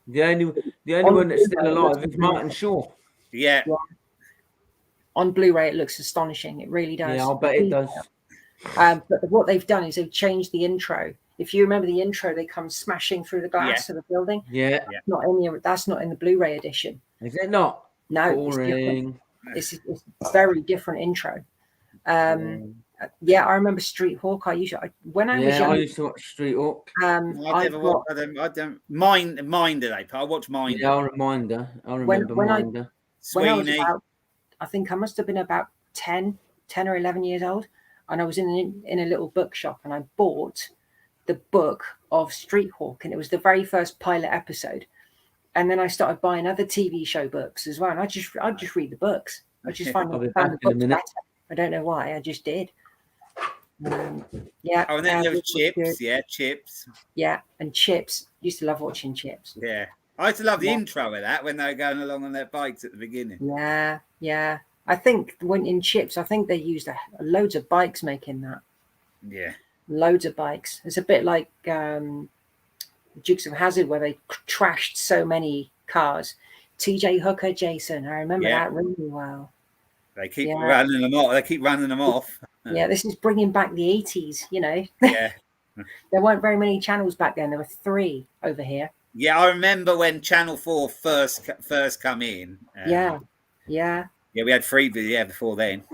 The only one that's still alive is Martin Shaw. he? Yeah. On Blu-ray, it looks astonishing. It really does. Yeah, I'll bet it does. But what they've done is they've changed the intro. If you remember the intro, they come smashing through the glass of the building. Yeah. Not in the, that's not in the Blu-ray edition. Is it not? No, it's different. Boring. It's a very different intro. Yeah, I remember Street Hawk. When I was Yeah, young, I used to watch Street Hawk. I don't mind do they? I watch Mind. Yeah, I remember when Minder. when I was Sweeney. about, I think I must have been about 10 or 11 years old, and I was in a little bookshop, and I bought the book of Street Hawk, and it was the very first pilot episode. And then I started buying other TV show books as well, and I just read the books. I just I'll be found back the in a books minute. better. I don't know why. I just did. Yeah. Oh, and then there was this was Chips. good. Yeah, Chips. Yeah, and Chips. Used to love watching Chips. Yeah. I used to love the intro of that when they were going along on their bikes at the beginning. Yeah, yeah. I think when in Chips, I think they used loads of bikes making that. Yeah. Loads of bikes. It's a bit like Dukes of Hazzard, where they trashed so many cars. TJ Hooker, Jason. I remember that really well. They keep running them off. They keep running them off. Yeah, this is bringing back the 80s, you know. Yeah. There weren't very many channels back then. There were 3 over here. Yeah, I remember when Channel 4 first come in. Yeah. Yeah, we had 3 before then.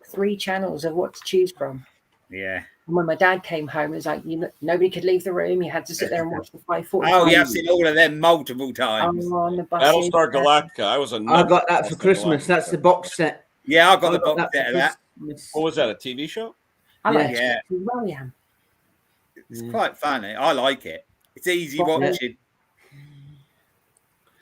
3 channels of what to choose from. Yeah. And when my dad came home, it was like nobody could leave the room. You had to sit there and watch the 5:45. Oh, yeah, I've seen all of them multiple times. On the buses. Battlestar Galactica. I got that for Christmas. That's the box set. Yeah, I got the box set of that. What was that? A TV show? I like Yeah. it. Well, yeah. It's quite funny. I like it. It's easy watching.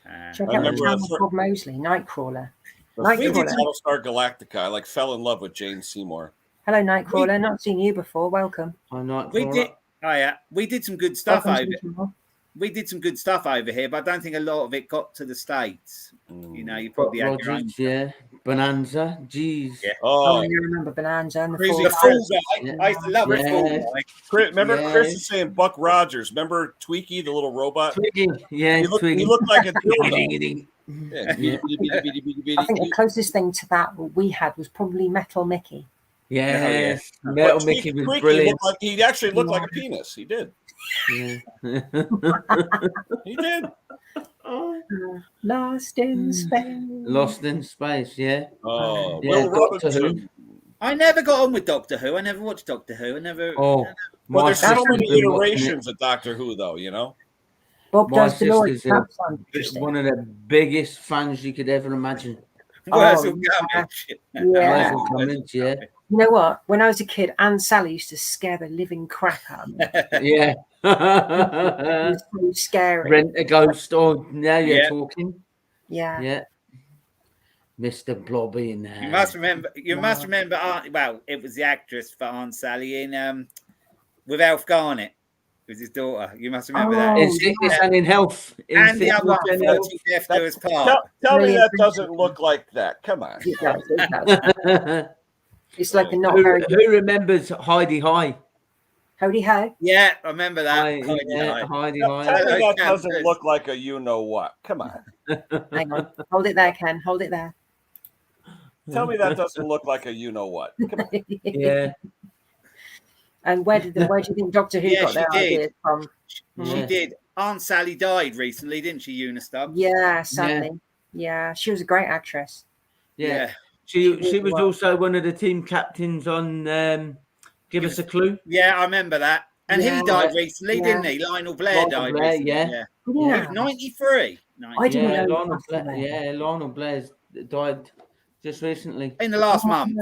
Check I out the remember channel a- Bob Mosley, Nightcrawler. We did Nightcrawler. Battlestar Galactica. I like fell in love with Jane Seymour. Hello, Nightcrawler. Not seen you before. Welcome. We did. Oh yeah, we did some good stuff Welcome over. to the channel. We did some good stuff over here, but I don't think a lot of it got to the States. You know, you probably had your own. Rogers, yeah. Bonanza. Jeez. Yeah. Oh, Oh, you remember Bonanza and the Crazy Fall The Guys. Fool Guy. Yeah. I used to love Yeah. the Fool Guy. Remember Yeah. Chris is saying Buck Rogers. Remember Tweaky, the little robot? Twiggy. Yeah, He looked, Twiggy. he looked like a dildo. Yeah. Yeah. I think the closest thing to that we had was probably Metal Mickey. Yes. But Metal Mickey was Tweaky brilliant. looked like, he actually looked like a penis. He did. Yeah. He did. Lost in space. Lost in Space, yeah. Oh, Yeah, Will Doctor Robinson. I never got on with Doctor Who. I never watched Doctor Who. I never. Oh, Well, my there's so sister's many been watching it. iterations of Doctor Who, though, you know? Bob My does the Lord. sister's That sounds interesting. one of the biggest fans you could ever imagine. Wurzel yeah. Gummidge. Yeah. Wurzel Gummidge, yeah. You know what? When I was a kid, Aunt Sally used to scare the living crap out of me. Yeah. It was so scary. Rent a Ghost. Oh, now you're Yeah. talking. Yeah. Yeah. Mr. Blobby in there. You must remember. Well, it was the actress for Aunt Sally in with Elf Garnett. It was his daughter. You must remember that. Oh, In sickness and in health. And the other one, 40 Death Doers Part. Tell me Really that doesn't look like that. Come on. It does, it does. It's like a not who, very good. who remembers Heidi High? Howdy ho. Yeah, I remember that. Heidi High. Tell me that doesn't look like a you know what. Come on. Hang on. Hold it there, Ken. Hold it there. Tell me that doesn't look like a you know what. Come on. Yeah. And where do you think Doctor Who got their ideas from? She did. Aunt Sally died recently, didn't she, Una Stubbs? Yeah, sadly. Yeah, she was a great actress. Yeah. She was also one of the team captains on Give Us a Clue. Yeah, I remember that. And he died recently, didn't he? Lionel Blair died recently. Yeah. He was 93. I didn't know. Lionel Blair died just recently. In the last month.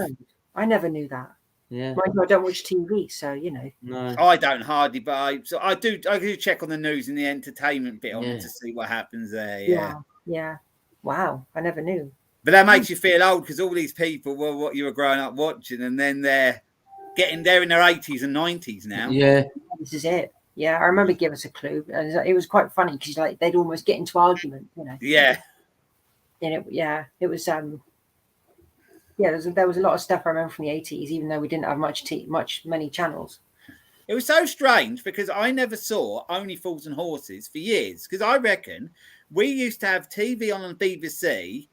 I never knew that. Yeah. Mind you, I don't watch TV, so you know. No. I don't hardly, but I do check on the news and the entertainment bit on it to see what happens there. Yeah. Wow, I never knew. But that makes you feel old because all these people were what you were growing up watching, and then they're in their 80s and 90s now. Yeah. This is it. Yeah, I remember Give Us a Clue, and it was quite funny because like they'd almost get into argument, you know. Yeah. And it was there was a lot of stuff I remember from the 80s, even though we didn't have many channels. It was so strange because I never saw Only Fools and Horses for years. Because I reckon we used to have TV on BBC,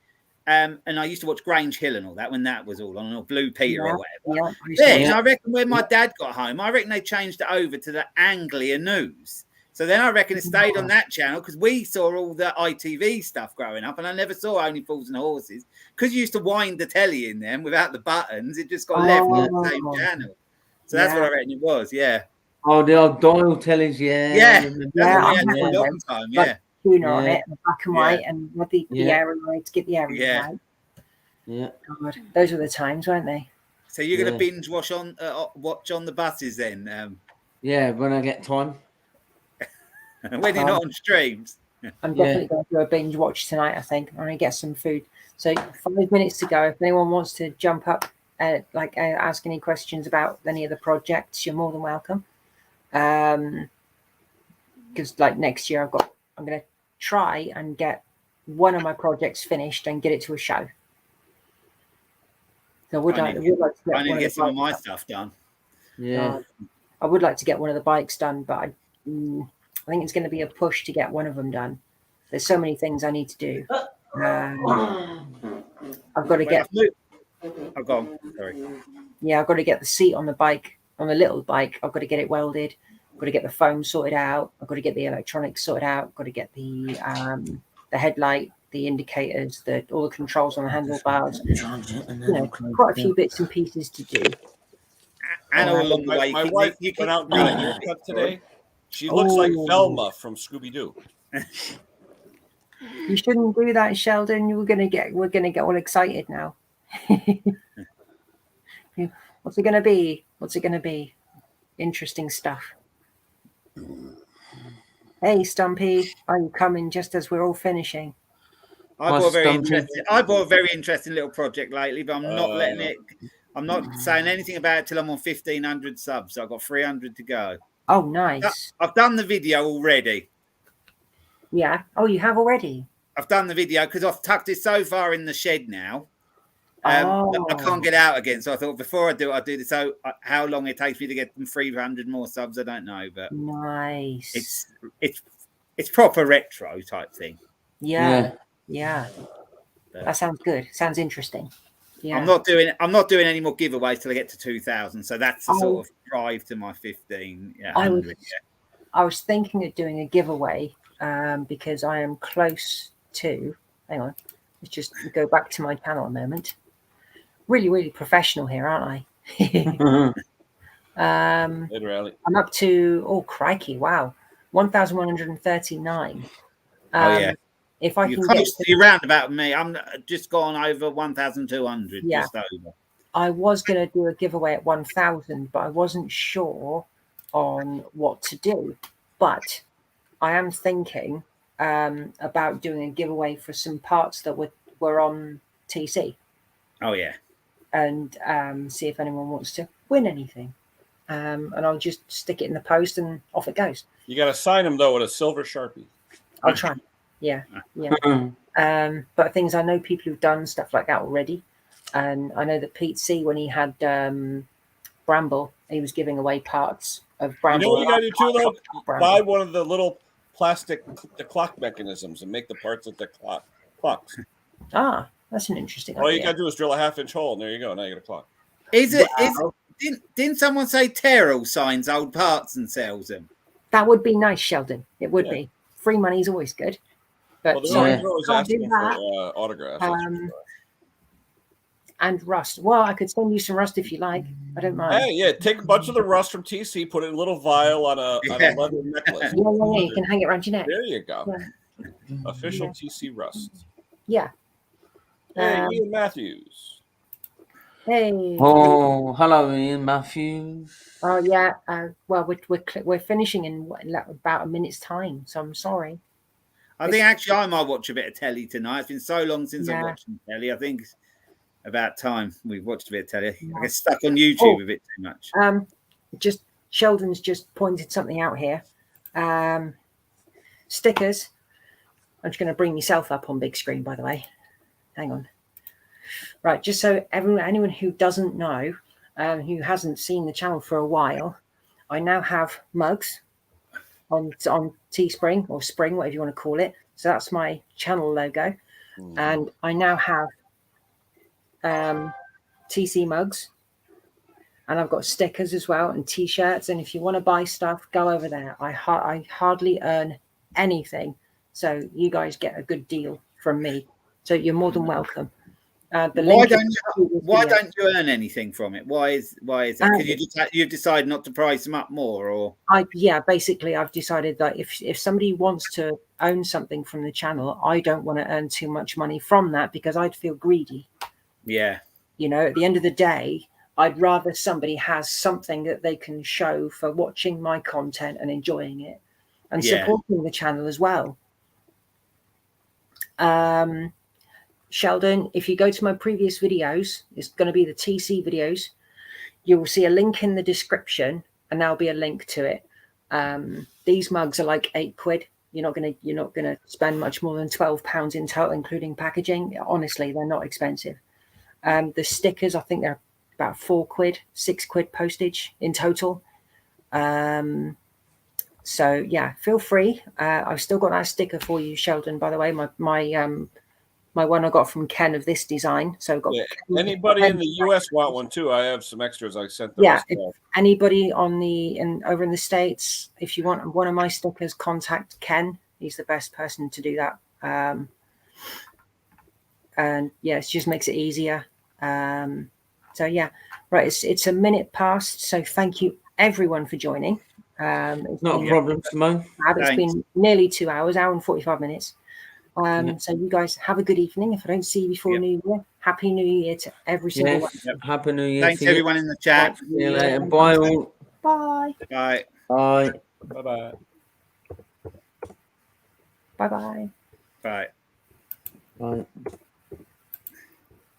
and I used to watch Grange Hill and all that when that was all on, or Blue Peter or whatever. Then I reckon when my dad got home, I reckon they changed it over to the Anglia News. So then I reckon it stayed on that channel because we saw all the ITV stuff growing up, and I never saw Only Fools and Horses because you used to wind the telly in them without the buttons. It just got left on the same channel. So that's what I reckon it was. Yeah. Oh, the old dial tellies. Yeah. Yeah. I had for a long time. Yeah. Tuner on it, black and white, and with the area to get the area right. Yeah. God, those were the times, weren't they? So you're going to binge watch on the buses then? Yeah, when I get time. When you're not on streams. I'm definitely going to do a binge watch tonight, I think. I'm going to get some food. So 5 minutes to go. If anyone wants to jump up, ask any questions about any of the projects, you're more than welcome. Because like next year, I'm going to try and get one of my projects finished and get it to a show. So I need to get some of my stuff done. Yeah. I would like to get one of the bikes done, but I think it's going to be a push to get one of them done. There's so many things I need to do. I've got to get. I've gone. Sorry. Yeah, I've got to get the seat on the bike, on the little bike. I've got to get it welded. I've got to get the foam sorted out. I've got to get the electronics sorted out. I've got to get the headlight, the indicators, all the controls on the handlebars. Quite a few bits and pieces to do. And all along the way, my wife went out and got a haircut today. She looks like Velma from Scooby Doo. You shouldn't do that, Sheldon. We're gonna get all excited now. What's it gonna be? Interesting stuff. Hey, Stumpy, are you coming just as we're all finishing? I bought a very interesting little project lately, but I'm not letting it. I'm not saying anything about it till I'm on 1,500 subs. I've got 300 to go. Oh, nice. I've done the video already. Yeah. Oh, you have already? I've done the video because I've tucked it so far in the shed now. I can't get out again. So I thought before I do it, I'll do this. So how long it takes me to get them 300 more subs, I don't know. But nice. It's proper retro type thing. Yeah. That sounds good. Sounds interesting. Yeah. I'm not doing any more giveaways till I get to 2,000. So that's the sort of drive to my 15. Yeah, I was thinking of doing a giveaway because I am close to. Hang on, let's just go back to my channel a moment. Really, really professional here, aren't I? I'm up to crikey! Wow, 1,139. If I can get you're round about me, I'm just gone over 1,200. Yeah. Just over. I was going to do a giveaway at 1,000, but I wasn't sure on what to do. But I am thinking about doing a giveaway for some parts that were on TC. Oh yeah. And see if anyone wants to win anything. And I'll just stick it in the post and off it goes. You got to sign them though with a silver Sharpie. I'll try. Yeah. But things I know people who've done stuff like that already. And I know that Pete C, when he had Bramble, he was giving away parts of Bramble. You know what you got to do too, though? Buy one of the little plastic the clock mechanisms and make the parts of the clocks. Ah, that's an interesting All idea. you got to do is drill a 1/2-inch hole, and there you go. Now you got a clock. Didn't someone say Terrell signs old parts and sells them? That would be nice, Sheldon. It would be. Free money is always good. But they're always asking for autographs. And rust. Well, I could send you some rust if you like. I don't mind. Hey, yeah, take a bunch of the rust from TC, put it in a little vial on a leather necklace. Yeah, you can hang it around your neck. There you go. Yeah. Official TC rust. Yeah. Hey, Ian Matthews. Hey. Oh, hello, Ian Matthews. Oh yeah. Well, we're finishing in about a minute's time, so I'm sorry. I think actually I might watch a bit of telly tonight. It's been so long since I've watched telly. I think it's about time we've watched a bit of telly. I get stuck on YouTube a bit too much. Just Sheldon's just pointed something out here. Stickers. I'm just going to bring myself up on big screen, by the way. Hang on. Right, just so anyone who doesn't know, who hasn't seen the channel for a while, I now have mugs on Teespring or Spring, whatever you want to call it. So that's my channel logo. And I now have TC mugs. And I've got stickers as well and T-shirts. And if you want to buy stuff, go over there. I hardly earn anything. So you guys get a good deal from me. So you're more than welcome. Why don't you earn anything from it? Why is that? Because you've decided not to price them up more, or basically I've decided that if somebody wants to own something from the channel, I don't want to earn too much money from that because I'd feel greedy. Yeah, you know, at the end of the day, I'd rather somebody has something that they can show for watching my content and enjoying it and supporting the channel as well. Sheldon, if you go to my previous videos, it's going to be the TC videos. You will see a link in the description, and there'll be a link to it. These mugs are like £8. You're not gonna spend much more than £12 in total, including packaging. Honestly, they're not expensive. The stickers, I think they're about £4, £6 postage in total. So yeah, feel free. I've still got that sticker for you, Sheldon. By the way, my one I got from Ken of this design. So I've got anybody in the US want one too. I have some extras I sent them. Yeah, anybody over in the States, if you want one of my stickers, contact Ken. He's the best person to do that. And yeah, it just makes it easier. So yeah, right. It's a minute past. So thank you everyone for joining. It's not a problem, Simone. It's been nearly 2 hours, hour and 45 minutes. So you guys have a good evening. If I don't see you before New Year, Happy New Year to every single one. Happy New Year. Thanks everyone in the chat. See you later. Bye all. Bye. Bye. Bye. Bye-bye. Bye-bye. Bye. Bye.